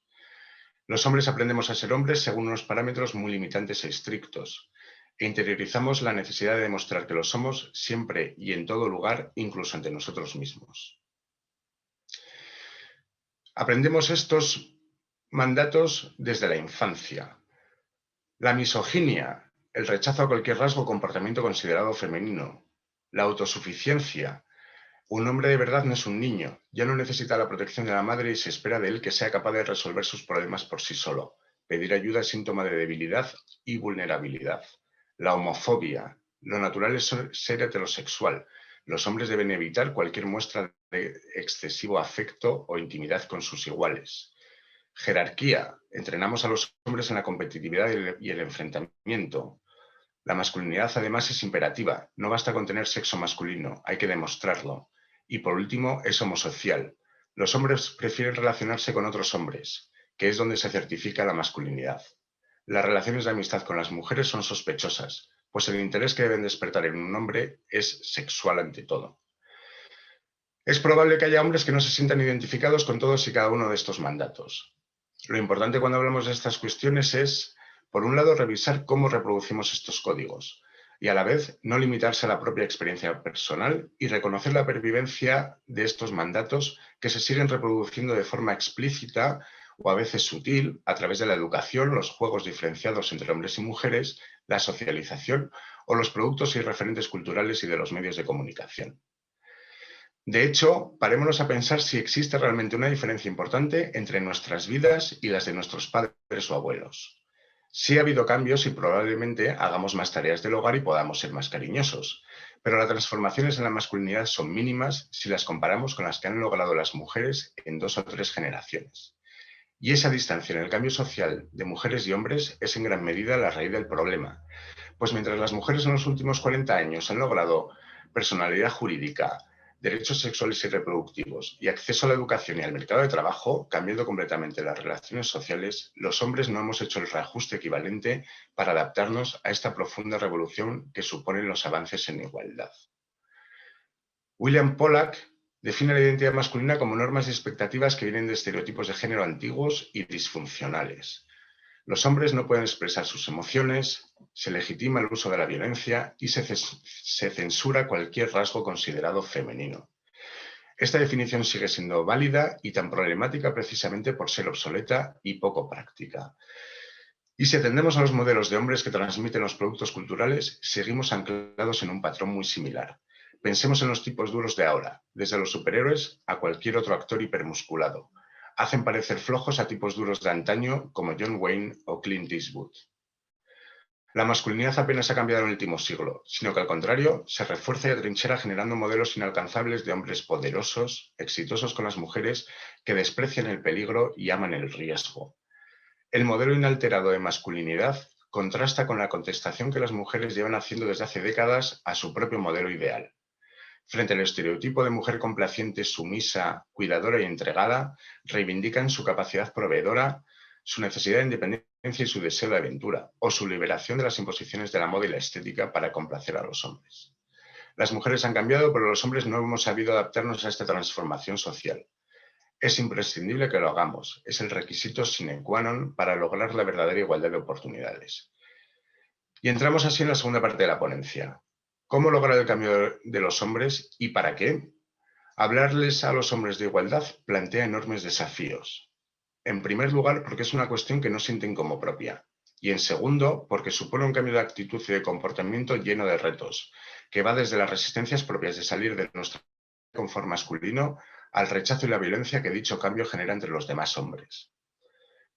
Los hombres aprendemos a ser hombres según unos parámetros muy limitantes e estrictos, e interiorizamos la necesidad de demostrar que lo somos siempre y en todo lugar, incluso ante nosotros mismos. Aprendemos estos mandatos desde la infancia. La misoginia, el rechazo a cualquier rasgo o comportamiento considerado femenino. La autosuficiencia. Un hombre de verdad no es un niño, ya no necesita la protección de la madre y se espera de él que sea capaz de resolver sus problemas por sí solo. Pedir ayuda es síntoma de debilidad y vulnerabilidad. La homofobia. Lo natural es ser heterosexual. Los hombres deben evitar cualquier muestra de excesivo afecto o intimidad con sus iguales. Jerarquía. Entrenamos a los hombres en la competitividad y el enfrentamiento. La masculinidad además es imperativa. No basta con tener sexo masculino, hay que demostrarlo. Y por último, es homosocial. Los hombres prefieren relacionarse con otros hombres, que es donde se certifica la masculinidad. Las relaciones de amistad con las mujeres son sospechosas, pues el interés que deben despertar en un hombre es sexual ante todo. Es probable que haya hombres que no se sientan identificados con todos y cada uno de estos mandatos. Lo importante cuando hablamos de estas cuestiones es, por un lado, revisar cómo reproducimos estos códigos y a la vez no limitarse a la propia experiencia personal y reconocer la pervivencia de estos mandatos que se siguen reproduciendo de forma explícita o a veces sutil a través de la educación, los juegos diferenciados entre hombres y mujeres, la socialización o los productos y referentes culturales y de los medios de comunicación. De hecho, parémonos a pensar si existe realmente una diferencia importante entre nuestras vidas y las de nuestros padres o abuelos. Sí ha habido cambios y probablemente hagamos más tareas del hogar y podamos ser más cariñosos, pero las transformaciones en la masculinidad son mínimas si las comparamos con las que han logrado las mujeres en 2 o 3 generaciones. Y esa distancia en el cambio social de mujeres y hombres es en gran medida la raíz del problema, pues mientras las mujeres en los últimos 40 años han logrado personalidad jurídica, derechos sexuales y reproductivos y acceso a la educación y al mercado de trabajo, cambiando completamente las relaciones sociales, los hombres no hemos hecho el reajuste equivalente para adaptarnos a esta profunda revolución que suponen los avances en igualdad. William Pollack define la identidad masculina como normas y expectativas que vienen de estereotipos de género antiguos y disfuncionales. Los hombres no pueden expresar sus emociones, se legitima el uso de la violencia y se censura cualquier rasgo considerado femenino. Esta definición sigue siendo válida y tan problemática precisamente por ser obsoleta y poco práctica. Y si atendemos a los modelos de hombres que transmiten los productos culturales, seguimos anclados en un patrón muy similar. Pensemos en los tipos duros de ahora, desde los superhéroes a cualquier otro actor hipermusculado. Hacen parecer flojos a tipos duros de antaño como John Wayne o Clint Eastwood. La masculinidad apenas ha cambiado en el último siglo, sino que al contrario se refuerza y atrinchera generando modelos inalcanzables de hombres poderosos, exitosos con las mujeres, que desprecian el peligro y aman el riesgo. El modelo inalterado de masculinidad contrasta con la contestación que las mujeres llevan haciendo desde hace décadas a su propio modelo ideal. Frente al estereotipo de mujer complaciente, sumisa, cuidadora y entregada, reivindican su capacidad proveedora, su necesidad de independencia y su deseo de aventura, o su liberación de las imposiciones de la moda y la estética para complacer a los hombres. Las mujeres han cambiado, pero los hombres no hemos sabido adaptarnos a esta transformación social. Es imprescindible que lo hagamos, es el requisito sine qua non para lograr la verdadera igualdad de oportunidades. Y entramos así en la segunda parte de la ponencia. ¿Cómo lograr el cambio de los hombres y para qué? Hablarles a los hombres de igualdad plantea enormes desafíos. En primer lugar, porque es una cuestión que no sienten como propia. Y en segundo, porque supone un cambio de actitud y de comportamiento lleno de retos, que va desde las resistencias propias de salir de nuestro confort masculino al rechazo y la violencia que dicho cambio genera entre los demás hombres.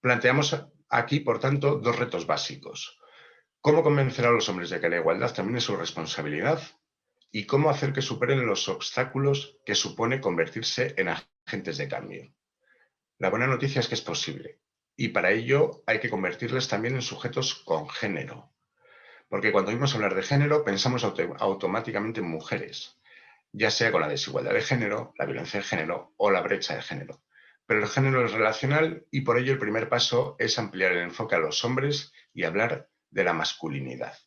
Planteamos aquí, por tanto, dos retos básicos. ¿Cómo convencer a los hombres de que la igualdad también es su responsabilidad? ¿Y cómo hacer que superen los obstáculos que supone convertirse en agentes de cambio? La buena noticia es que es posible, y para ello hay que convertirles también en sujetos con género. Porque cuando oímos hablar de género, pensamos automáticamente en mujeres, ya sea con la desigualdad de género, la violencia de género o la brecha de género. Pero el género es relacional y por ello el primer paso es ampliar el enfoque a los hombres y hablar de la masculinidad.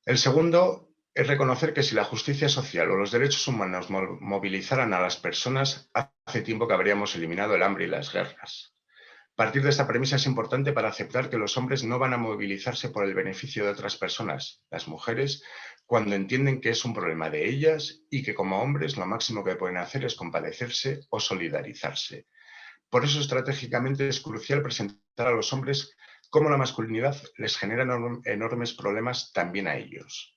El segundo es reconocer que si la justicia social o los derechos humanos movilizaran a las personas, hace tiempo que habríamos eliminado el hambre y las guerras. Partir de esta premisa es importante para aceptar que los hombres no van a movilizarse por el beneficio de otras personas, las mujeres, cuando entienden que es un problema de ellas y que como hombres lo máximo que pueden hacer es compadecerse o solidarizarse. Por eso estratégicamente es crucial presentar a los hombres cómo la masculinidad les genera enormes problemas también a ellos.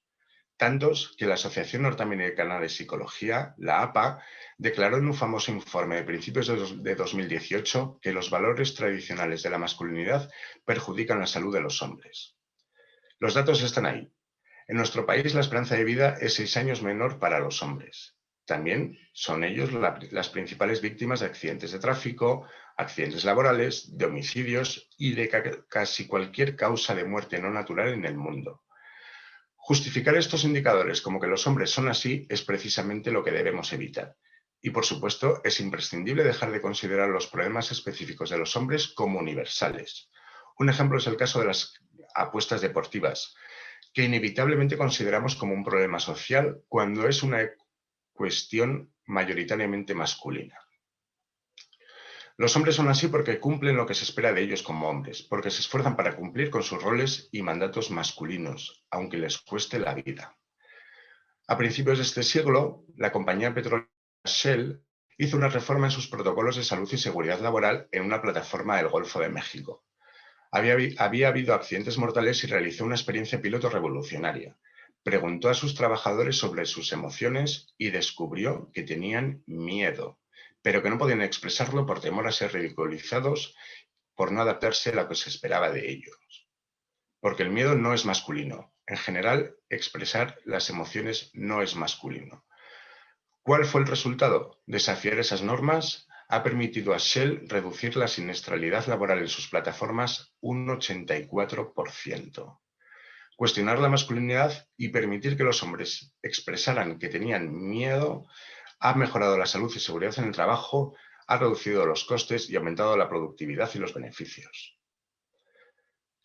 Tantos que la Asociación Norteamericana de Psicología, la APA, declaró en un famoso informe de principios de 2018 que los valores tradicionales de la masculinidad perjudican la salud de los hombres. Los datos están ahí. En nuestro país la esperanza de vida es 6 años menor para los hombres. También son ellos las principales víctimas de accidentes de tráfico, accidentes laborales, de homicidios y de casi cualquier causa de muerte no natural en el mundo. Justificar estos indicadores como que los hombres son así es precisamente lo que debemos evitar. Y por supuesto, es imprescindible dejar de considerar los problemas específicos de los hombres como universales. Un ejemplo es el caso de las apuestas deportivas, que inevitablemente consideramos como un problema social cuando es una cuestión mayoritariamente masculina. Los hombres son así porque cumplen lo que se espera de ellos como hombres, porque se esfuerzan para cumplir con sus roles y mandatos masculinos, aunque les cueste la vida. A principios de este siglo, la compañía petrolera Shell hizo una reforma en sus protocolos de salud y seguridad laboral en una plataforma del Golfo de México. Había habido accidentes mortales y realizó una experiencia piloto revolucionaria. Preguntó a sus trabajadores sobre sus emociones y descubrió que tenían miedo, pero que no podían expresarlo por temor a ser ridiculizados por no adaptarse a lo que se esperaba de ellos. Porque el miedo no es masculino. En general, expresar las emociones no es masculino. ¿Cuál fue el resultado? Desafiar esas normas ha permitido a Shell reducir la siniestralidad laboral en sus plataformas un 84%. Cuestionar la masculinidad y permitir que los hombres expresaran que tenían miedo ha mejorado la salud y seguridad en el trabajo, ha reducido los costes y aumentado la productividad y los beneficios.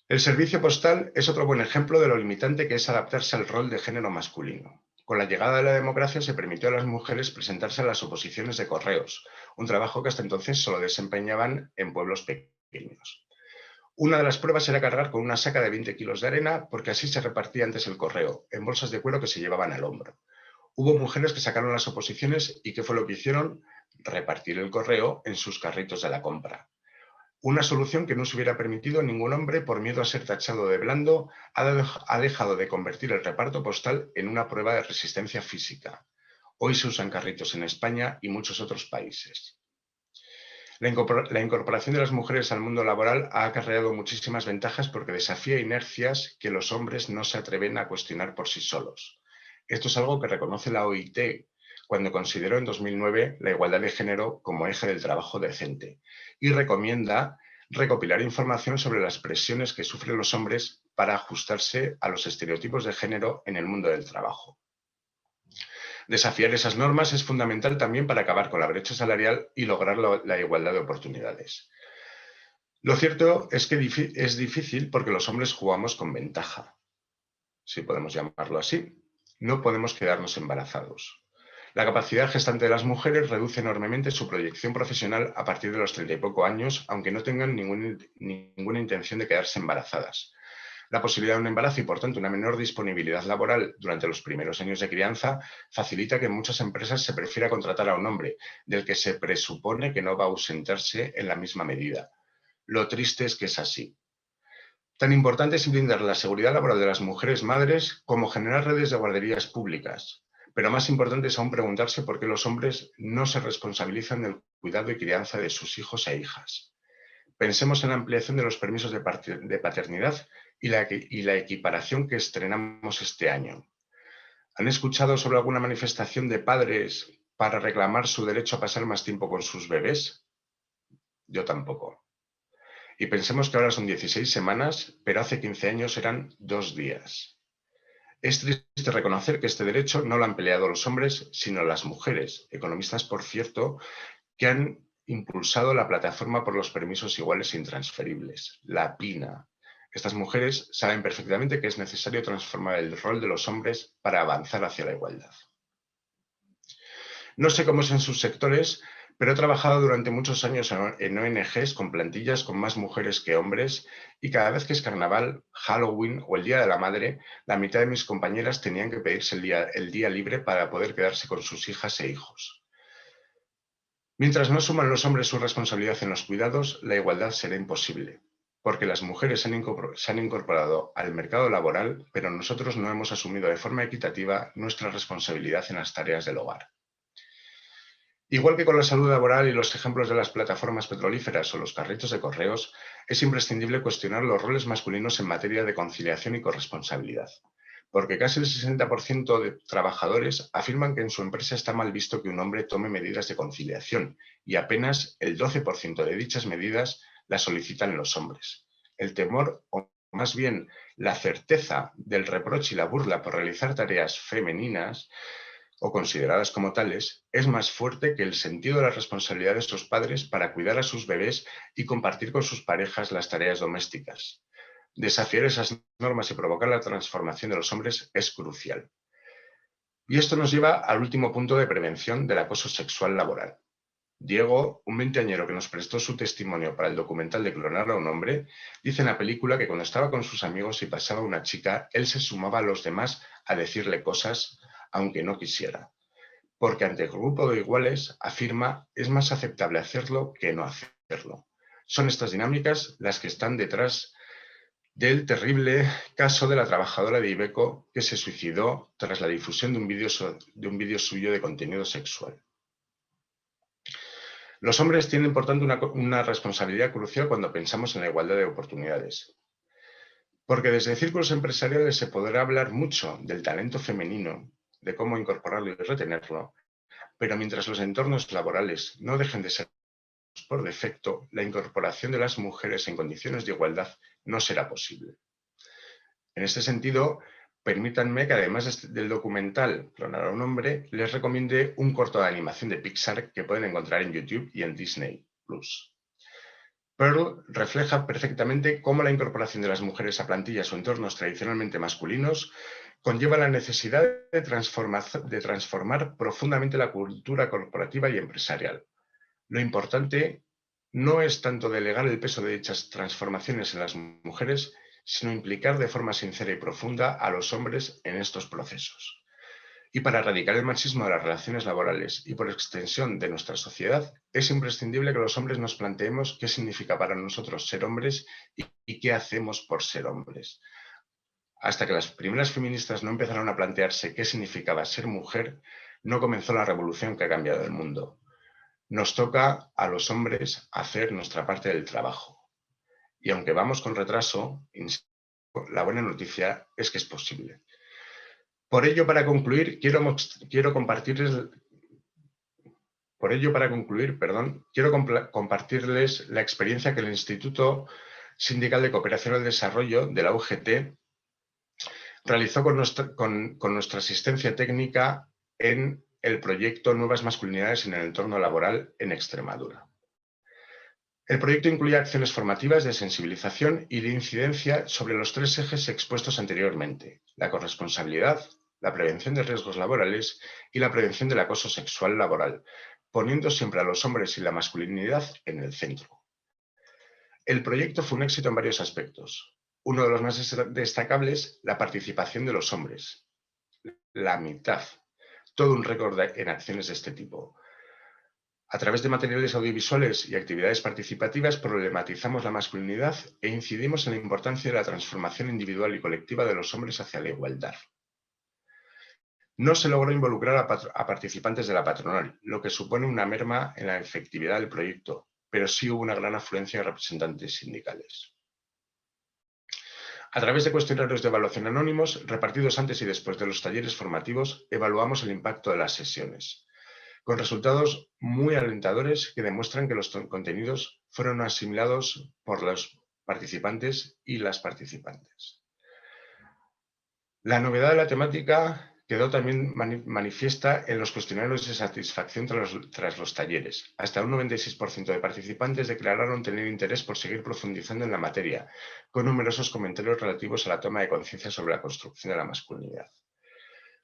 El servicio postal es otro buen ejemplo de lo limitante que es adaptarse al rol de género masculino. Con la llegada de la democracia se permitió a las mujeres presentarse a las oposiciones de correos, un trabajo que hasta entonces solo desempeñaban en pueblos pequeños. Una de las pruebas era cargar con una saca de 20 kilos de arena, porque así se repartía antes el correo, en bolsas de cuero que se llevaban al hombro. Hubo mujeres que sacaron las oposiciones y ¿qué fue lo que hicieron? Repartir el correo en sus carritos de la compra. Una solución que no se hubiera permitido a ningún hombre por miedo a ser tachado de blando ha dejado de convertir el reparto postal en una prueba de resistencia física. Hoy se usan carritos en España y muchos otros países. La incorporación de las mujeres al mundo laboral ha acarreado muchísimas ventajas porque desafía inercias que los hombres no se atreven a cuestionar por sí solos. Esto es algo que reconoce la OIT cuando consideró en 2009 la igualdad de género como eje del trabajo decente y recomienda recopilar información sobre las presiones que sufren los hombres para ajustarse a los estereotipos de género en el mundo del trabajo. Desafiar esas normas es fundamental también para acabar con la brecha salarial y lograr la igualdad de oportunidades. Lo cierto es que es difícil porque los hombres jugamos con ventaja, si podemos llamarlo así. No podemos quedarnos embarazados. La capacidad gestante de las mujeres reduce enormemente su proyección profesional a partir de los 30 y poco años, aunque no tengan ninguna intención de quedarse embarazadas. La posibilidad de un embarazo y, por tanto, una menor disponibilidad laboral durante los primeros años de crianza facilita que en muchas empresas se prefiera contratar a un hombre, del que se presupone que no va a ausentarse en la misma medida. Lo triste es que es así. Tan importante es blindar la seguridad laboral de las mujeres madres como generar redes de guarderías públicas. Pero más importante es aún preguntarse por qué los hombres no se responsabilizan del cuidado y crianza de sus hijos e hijas. Pensemos en la ampliación de los permisos de paternidad y la equiparación que estrenamos este año. ¿Han escuchado sobre alguna manifestación de padres para reclamar su derecho a pasar más tiempo con sus bebés? Yo tampoco. Y pensemos que ahora son 16 semanas, pero hace 15 años eran 2 días. Es triste reconocer que este derecho no lo han peleado los hombres, sino las mujeres, economistas, por cierto, que han impulsado la plataforma por los permisos iguales e intransferibles, la PINA. Estas mujeres saben perfectamente que es necesario transformar el rol de los hombres para avanzar hacia la igualdad. No sé cómo es en sus sectores, pero he trabajado durante muchos años en ONGs con plantillas con más mujeres que hombres y cada vez que es carnaval, Halloween o el Día de la Madre, la mitad de mis compañeras tenían que pedirse el día libre para poder quedarse con sus hijas e hijos. Mientras no asuman los hombres su responsabilidad en los cuidados, la igualdad será imposible, porque las mujeres se han incorporado al mercado laboral, pero nosotros no hemos asumido de forma equitativa nuestra responsabilidad en las tareas del hogar. Igual que con la salud laboral y los ejemplos de las plataformas petrolíferas o los carritos de correos, es imprescindible cuestionar los roles masculinos en materia de conciliación y corresponsabilidad, porque casi el 60% de trabajadores afirman que en su empresa está mal visto que un hombre tome medidas de conciliación y apenas el 12% de dichas medidas las solicitan los hombres. El temor, o más bien la certeza del reproche y la burla por realizar tareas femeninas o consideradas como tales, es más fuerte que el sentido de la responsabilidad de estos padres para cuidar a sus bebés y compartir con sus parejas las tareas domésticas. Desafiar esas normas y provocar la transformación de los hombres es crucial. Y esto nos lleva al último punto de prevención del acoso sexual laboral. Diego, un veinteañero que nos prestó su testimonio para el documental de Clonar a un hombre, dice en la película que cuando estaba con sus amigos y pasaba una chica, él se sumaba a los demás a decirle cosas aunque no quisiera. Porque ante el grupo de iguales, afirma, es más aceptable hacerlo que no hacerlo. Son estas dinámicas las que están detrás del terrible caso de la trabajadora de Iveco que se suicidó tras la difusión de un vídeo suyo de contenido sexual. Los hombres tienen, por tanto, una responsabilidad crucial cuando pensamos en la igualdad de oportunidades. Porque desde círculos empresariales se podrá hablar mucho del talento femenino, de cómo incorporarlo y retenerlo, pero mientras los entornos laborales no dejen de ser por defecto, la incorporación de las mujeres en condiciones de igualdad no será posible. En este sentido, permítanme que además del documental Clonar a un hombre, les recomiende un corto de animación de Pixar que pueden encontrar en YouTube y en Disney+. Pearl refleja perfectamente cómo la incorporación de las mujeres a plantillas o entornos tradicionalmente masculinos conlleva la necesidad de transformar profundamente la cultura corporativa y empresarial. Lo importante no es tanto delegar el peso de dichas transformaciones en las mujeres, sino implicar de forma sincera y profunda a los hombres en estos procesos. Y para erradicar el machismo de las relaciones laborales y por extensión de nuestra sociedad, es imprescindible que los hombres nos planteemos qué significa para nosotros ser hombres y qué hacemos por ser hombres. Hasta que las primeras feministas no empezaron a plantearse qué significaba ser mujer, no comenzó la revolución que ha cambiado el mundo. Nos toca a los hombres hacer nuestra parte del trabajo. Y aunque vamos con retraso, la buena noticia es que es posible. Por ello, para concluir, quiero compartirles la experiencia que el Instituto Sindical de Cooperación al Desarrollo de la UGT realizó con nuestra asistencia técnica en el proyecto Nuevas Masculinidades en el Entorno Laboral en Extremadura. El proyecto incluye acciones formativas de sensibilización y de incidencia sobre los 3 ejes expuestos anteriormente: la corresponsabilidad, la prevención de riesgos laborales y la prevención del acoso sexual laboral, poniendo siempre a los hombres y la masculinidad en el centro. El proyecto fue un éxito en varios aspectos. Uno de los más destacables, la participación de los hombres. La mitad. Todo un récord en acciones de este tipo. A través de materiales audiovisuales y actividades participativas problematizamos la masculinidad e incidimos en la importancia de la transformación individual y colectiva de los hombres hacia la igualdad. No se logró involucrar a participantes de la patronal, lo que supone una merma en la efectividad del proyecto, pero sí hubo una gran afluencia de representantes sindicales. A través de cuestionarios de evaluación anónimos, repartidos antes y después de los talleres formativos, evaluamos el impacto de las sesiones, con resultados muy alentadores que demuestran que los contenidos fueron asimilados por los participantes y las participantes. La novedad de la temática quedó también manifiesta en los cuestionarios de satisfacción tras los talleres. Hasta un 96% de participantes declararon tener interés por seguir profundizando en la materia, con numerosos comentarios relativos a la toma de conciencia sobre la construcción de la masculinidad.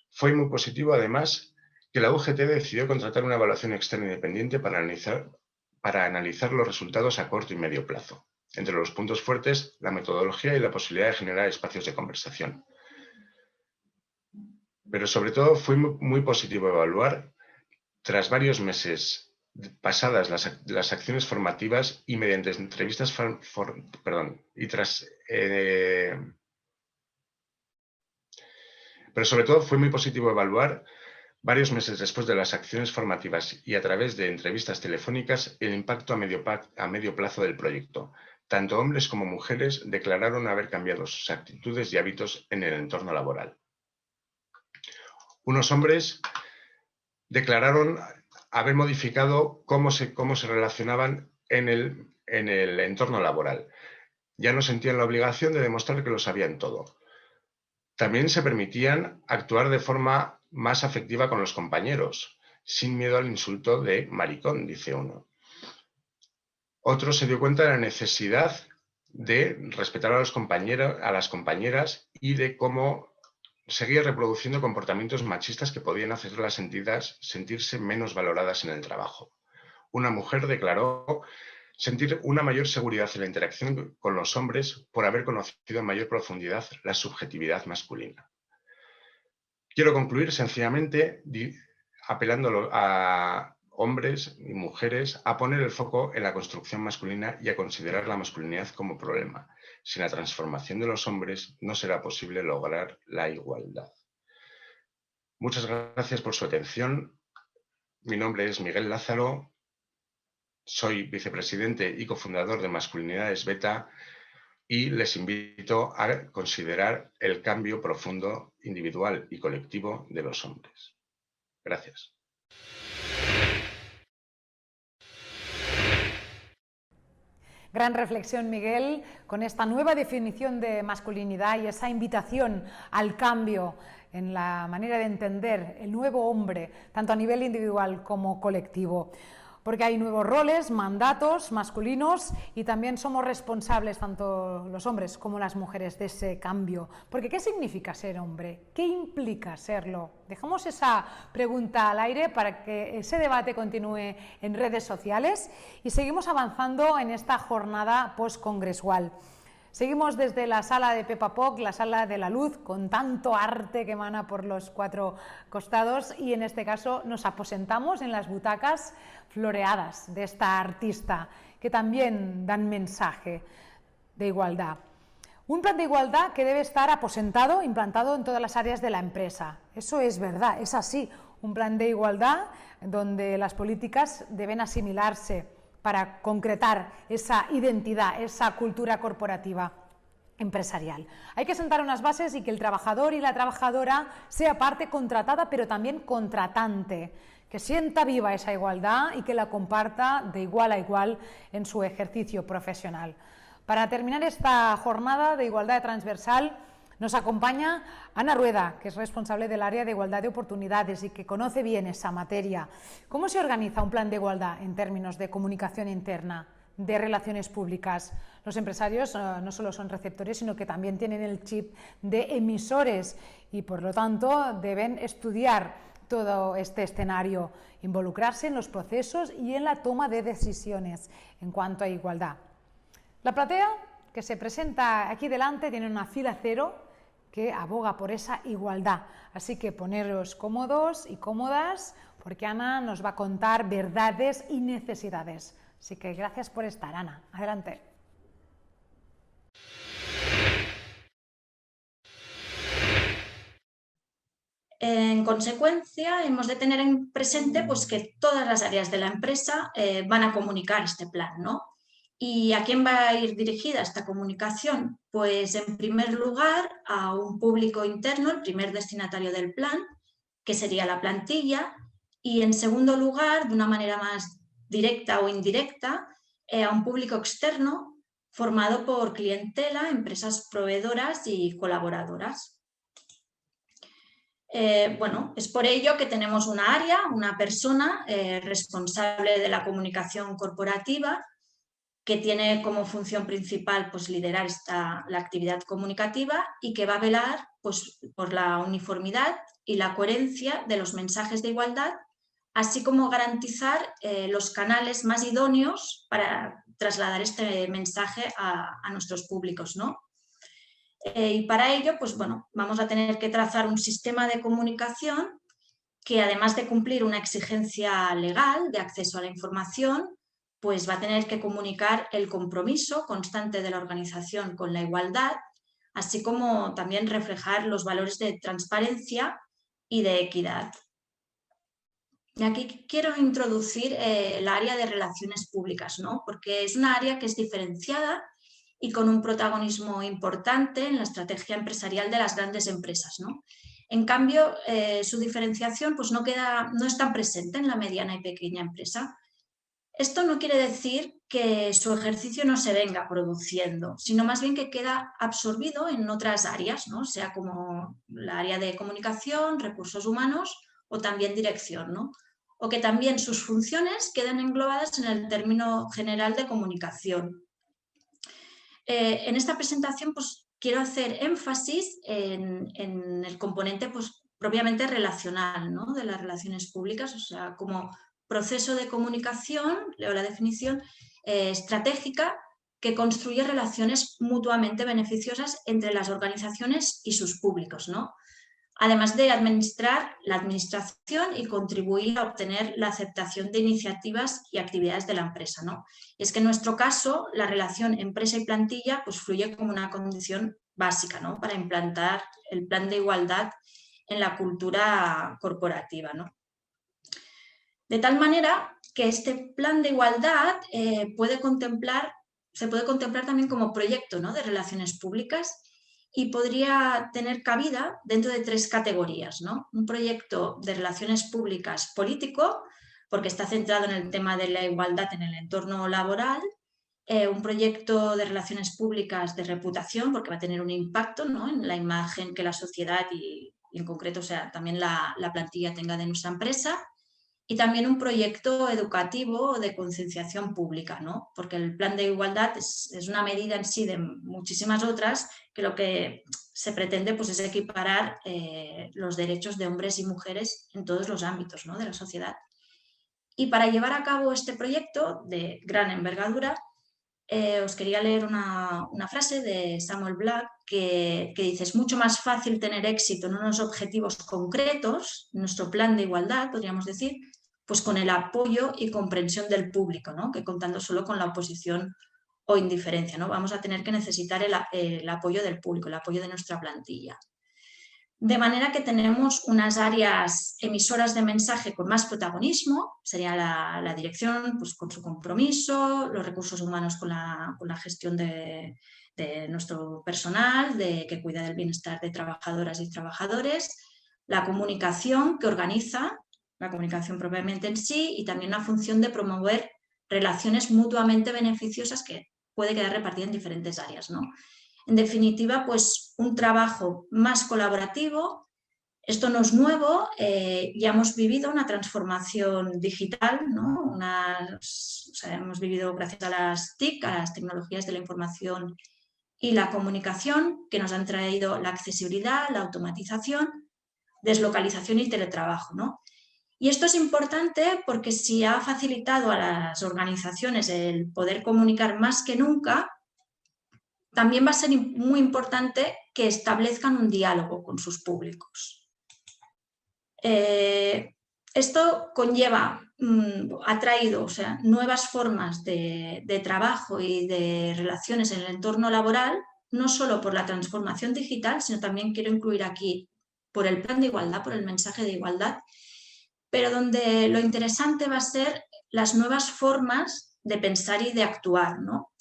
Fue muy positivo, además, que la UGT decidió contratar una evaluación externa independiente para analizar los resultados a corto y medio plazo. Entre los puntos fuertes, la metodología y la posibilidad de generar espacios de conversación. Pero sobre todo fue muy positivo evaluar, tras varios meses pasadas las acciones formativas y mediante entrevistas, pero sobre todo fue muy positivo evaluar, varios meses después de las acciones formativas y a través de entrevistas telefónicas, el impacto a medio plazo del proyecto. Tanto hombres como mujeres declararon haber cambiado sus actitudes y hábitos en el entorno laboral. Unos hombres declararon haber modificado cómo se relacionaban en el entorno laboral. Ya no sentían la obligación de demostrar que lo sabían todo. También se permitían actuar de forma más afectiva con los compañeros, sin miedo al insulto de maricón, dice uno. Otro se dio cuenta de la necesidad de respetar a las compañeras y de cómo seguía reproduciendo comportamientos machistas que podían hacerlas sentirse menos valoradas en el trabajo. Una mujer declaró sentir una mayor seguridad en la interacción con los hombres por haber conocido en mayor profundidad la subjetividad masculina. Quiero concluir sencillamente apelando a hombres y mujeres a poner el foco en la construcción masculina y a considerar la masculinidad como problema. Sin la transformación de los hombres no será posible lograr la igualdad. Muchas gracias por su atención. Mi nombre es Miguel Lázaro. Soy vicepresidente y cofundador de Masculinidades Beta y les invito a considerar el cambio profundo, individual y colectivo de los hombres. Gracias. Gran reflexión, Miguel, con esta nueva definición de masculinidad y esa invitación al cambio en la manera de entender el nuevo hombre, tanto a nivel individual como colectivo. Porque hay nuevos roles, mandatos masculinos y también somos responsables, tanto los hombres como las mujeres, de ese cambio. Porque ¿qué significa ser hombre? ¿Qué implica serlo? Dejamos esa pregunta al aire para que ese debate continúe en redes sociales y seguimos avanzando en esta jornada postcongresual. Seguimos desde la sala de Pepa Poc, la sala de la luz, con tanto arte que emana por los 4 costados y en este caso nos aposentamos en las butacas floreadas de esta artista que también dan mensaje de igualdad. Un plan de igualdad que debe estar aposentado, implantado en todas las áreas de la empresa. Eso es verdad, es así. un plan de igualdad donde las políticas deben asimilarse para concretar esa identidad, esa cultura corporativa empresarial. Hay que sentar unas bases y que el trabajador y la trabajadora sea parte contratada, pero también contratante, que sienta viva esa igualdad y que la comparta de igual a igual en su ejercicio profesional. Para terminar esta jornada de igualdad transversal, nos acompaña Ana Rueda, que es responsable del área de igualdad de oportunidades y que conoce bien esa materia. ¿Cómo se organiza un plan de igualdad en términos de comunicación interna, de relaciones públicas? Los empresarios no solo son receptores, sino que también tienen el chip de emisores y, por lo tanto, deben estudiar todo este escenario, involucrarse en los procesos y en la toma de decisiones en cuanto a igualdad. La platea que se presenta aquí delante tiene una fila cero que aboga por esa igualdad. Así que poneros cómodos y cómodas porque Ana nos va a contar verdades y necesidades. Así que gracias por estar, Ana. Adelante. En consecuencia, hemos de tener en presente pues, que todas las áreas de la empresa van a comunicar este plan, ¿no? ¿Y a quién va a ir dirigida esta comunicación? Pues en primer lugar a un público interno, el primer destinatario del plan, que sería la plantilla, y en segundo lugar, de una manera más directa o indirecta, a un público externo formado por clientela, empresas proveedoras y colaboradoras. Bueno, es por ello que tenemos una área, una persona responsable de la comunicación corporativa que tiene como función principal pues, liderar la actividad comunicativa y que va a velar pues, por la uniformidad y la coherencia de los mensajes de igualdad, así como garantizar los canales más idóneos para trasladar este mensaje a nuestros públicos, ¿no? Y para ello, pues bueno, vamos a tener que trazar un sistema de comunicación que, además de cumplir una exigencia legal de acceso a la información, pues va a tener que comunicar el compromiso constante de la organización con la igualdad, así como también reflejar los valores de transparencia y de equidad. Y aquí quiero introducir el área de relaciones públicas, ¿no? Porque es una área que es diferenciada y con un protagonismo importante en la estrategia empresarial de las grandes empresas, ¿no? En cambio, su diferenciación pues, no es tan presente en la mediana y pequeña empresa. Esto no quiere decir que su ejercicio no se venga produciendo, sino más bien que queda absorbido en otras áreas, ¿no? Sea como la área de comunicación, recursos humanos o también dirección, ¿no? O que también sus funciones queden englobadas en el término general de comunicación. En esta presentación pues, quiero hacer énfasis en el componente pues, propiamente relacional, ¿no? De las relaciones públicas, o sea, como proceso de comunicación, leo la definición, estratégica que construye relaciones mutuamente beneficiosas entre las organizaciones y sus públicos, ¿no? Además de administrar la administración y contribuir a obtener la aceptación de iniciativas y actividades de la empresa, ¿no? Y es que en nuestro caso la relación empresa y plantilla pues, fluye como una condición básica, ¿no? Para implantar el plan de igualdad en la cultura corporativa, ¿no? De tal manera que este plan de igualdad se puede contemplar también como proyecto, ¿no? De relaciones públicas y podría tener cabida dentro de tres categorías, ¿no? Un proyecto de relaciones públicas político, porque está centrado en el tema de la igualdad en el entorno laboral, un proyecto de relaciones públicas de reputación, porque va a tener un impacto, ¿no? En la imagen que la sociedad y en concreto, o sea, también la plantilla tenga de nuestra empresa, y también un proyecto educativo de concienciación pública, ¿no? Porque el plan de igualdad es una medida en sí de muchísimas otras que lo que se pretende pues, es equiparar los derechos de hombres y mujeres en todos los ámbitos, ¿no? De la sociedad. Y para llevar a cabo este proyecto de gran envergadura, os quería leer una frase de Samuel Black que dice: es mucho más fácil tener éxito en unos objetivos concretos, nuestro plan de igualdad, podríamos decir, pues con el apoyo y comprensión del público, ¿no? Que contando solo con la oposición o indiferencia, ¿no? Vamos a tener que necesitar el apoyo del público, el apoyo de nuestra plantilla. De manera que tenemos unas áreas emisoras de mensaje con más protagonismo, sería la dirección pues, con su compromiso, los recursos humanos con la gestión de nuestro personal, que cuida del bienestar de trabajadoras y trabajadores, la comunicación que organiza, la comunicación propiamente en sí, y también una función de promover relaciones mutuamente beneficiosas que puede quedar repartida en diferentes áreas, ¿no? En definitiva, pues un trabajo más colaborativo. Esto no es nuevo, ya hemos vivido una transformación digital, ¿no? Hemos vivido gracias a las TIC, a las tecnologías de la información y la comunicación, que nos han traído la accesibilidad, la automatización, deslocalización y teletrabajo, ¿no? Y esto es importante porque si ha facilitado a las organizaciones el poder comunicar más que nunca, también va a ser muy importante que establezcan un diálogo con sus públicos. Esto ha traído nuevas formas de trabajo y de relaciones en el entorno laboral, no solo por la transformación digital, sino también quiero incluir aquí por el plan de igualdad, por el mensaje de igualdad, pero donde lo interesante va a ser las nuevas formas de pensar y de actuar, ¿no?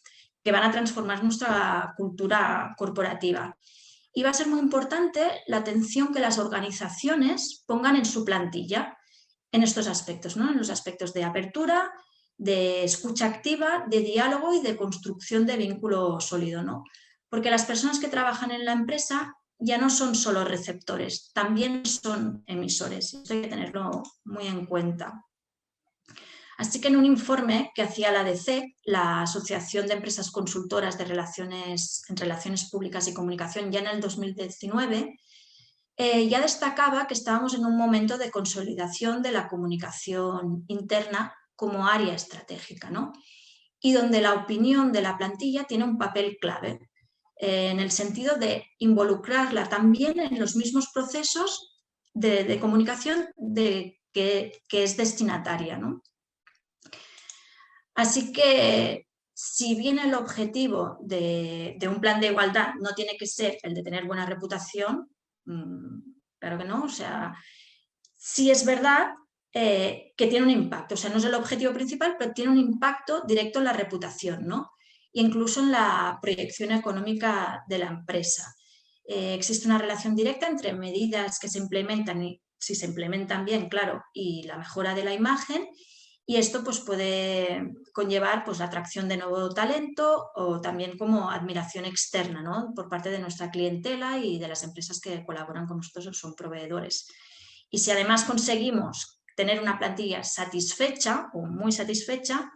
Que van a transformar nuestra cultura corporativa. Y va a ser muy importante la atención que las organizaciones pongan en su plantilla en estos aspectos, ¿no? En los aspectos de apertura, de escucha activa, de diálogo y de construcción de vínculo sólido, ¿no? Porque las personas que trabajan en la empresa ya no son solo receptores, también son emisores. Esto hay que tenerlo muy en cuenta. Así que en un informe que hacía la ADC, la Asociación de Empresas Consultoras en Relaciones Públicas y Comunicación, ya en el 2019, ya destacaba que estábamos en un momento de consolidación de la comunicación interna como área estratégica, ¿no? Y donde la opinión de la plantilla tiene un papel clave, en el sentido de involucrarla también en los mismos procesos de comunicación que es destinataria, ¿no? Así que, si bien el objetivo de un plan de igualdad no tiene que ser el de tener buena reputación, claro que no, sí es verdad que tiene un impacto, no es el objetivo principal, pero tiene un impacto directo en la reputación, ¿no? E incluso en la proyección económica de la empresa. Existe una relación directa entre medidas que se implementan y, si se implementan bien, claro, y la mejora de la imagen. Y esto pues, puede conllevar pues, la atracción de nuevo talento o también como admiración externa, ¿no? Por parte de nuestra clientela y de las empresas que colaboran con nosotros o son proveedores. Y si además conseguimos tener una plantilla satisfecha o muy satisfecha,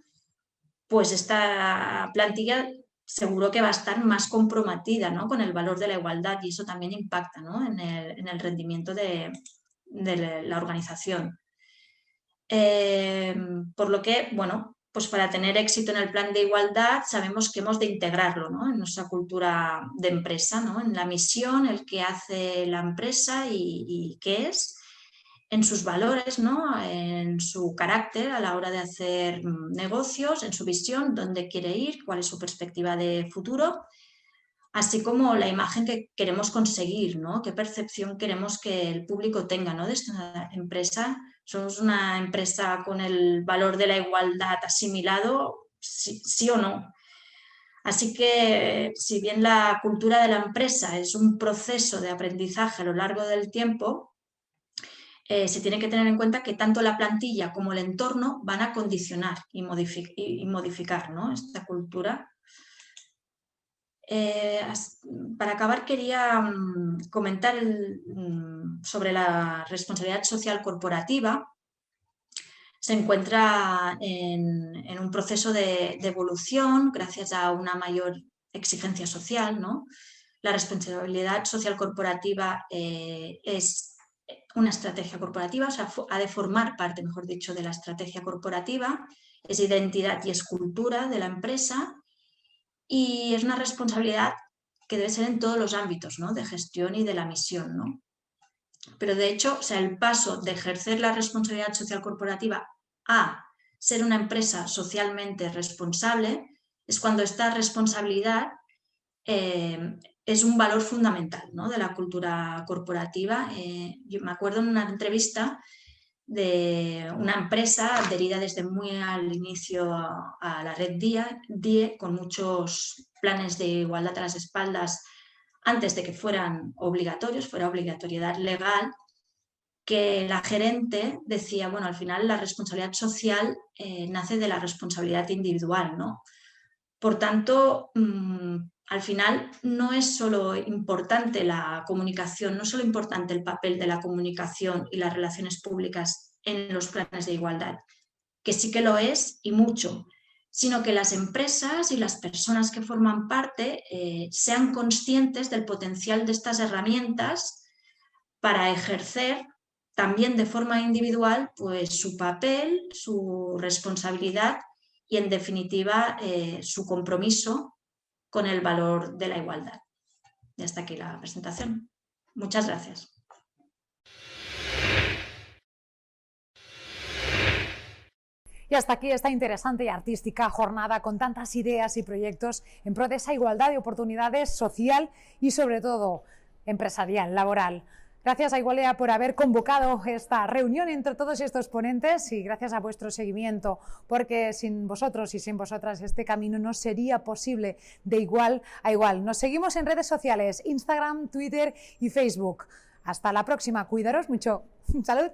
pues esta plantilla seguro que va a estar más comprometida, ¿no? Con el valor de la igualdad, y eso también impacta, ¿no? en el rendimiento de la organización. Por lo que, bueno, pues para tener éxito en el plan de igualdad sabemos que hemos de integrarlo, ¿no? En nuestra cultura de empresa, ¿no? En la misión, el que hace la empresa y qué es, en sus valores, ¿no? En su carácter a la hora de hacer negocios, en su visión, dónde quiere ir, cuál es su perspectiva de futuro, así como la imagen que queremos conseguir, ¿no? Qué percepción queremos que el público tenga, ¿no? De esta empresa. ¿Somos una empresa con el valor de la igualdad asimilado? Sí o no. Así que, si bien la cultura de la empresa es un proceso de aprendizaje a lo largo del tiempo, se tiene que tener en cuenta que tanto la plantilla como el entorno van a condicionar y modificar, ¿no? Esta cultura. Para acabar, quería comentar sobre la responsabilidad social corporativa. Se encuentra en un proceso de evolución gracias a una mayor exigencia social, ¿no? La responsabilidad social corporativa es una estrategia corporativa, ha de formar parte, mejor dicho, de la estrategia corporativa, es identidad y es cultura de la empresa, y es una responsabilidad que debe ser en todos los ámbitos, ¿no? De gestión y de la misión, ¿no? Pero de hecho, el paso de ejercer la responsabilidad social corporativa a ser una empresa socialmente responsable es cuando esta responsabilidad es un valor fundamental, ¿no?, de la cultura corporativa. Yo me acuerdo en una entrevista de una empresa adherida desde muy al inicio a la red DIE, con muchos planes de igualdad a las espaldas antes de que fueran obligatorios, fuera obligatoriedad legal, que la gerente decía, bueno, al final la responsabilidad social nace de la responsabilidad individual, ¿no? Por tanto, al final no es solo importante la comunicación, no es solo importante el papel de la comunicación y las relaciones públicas en los planes de igualdad, que sí que lo es y mucho, sino que las empresas y las personas que forman parte sean conscientes del potencial de estas herramientas para ejercer también de forma individual pues, su papel, su responsabilidad y, en definitiva, su compromiso con el valor de la igualdad. Y hasta aquí la presentación. Muchas gracias. Y hasta aquí esta interesante y artística jornada con tantas ideas y proyectos en pro de esa igualdad de oportunidades social y, sobre todo, empresarial, laboral. Gracias a Igualea por haber convocado esta reunión entre todos estos ponentes y gracias a vuestro seguimiento, porque sin vosotros y sin vosotras este camino no sería posible de igual a igual. Nos seguimos en redes sociales, Instagram, Twitter y Facebook. Hasta la próxima, cuidaros mucho. ¡Salud!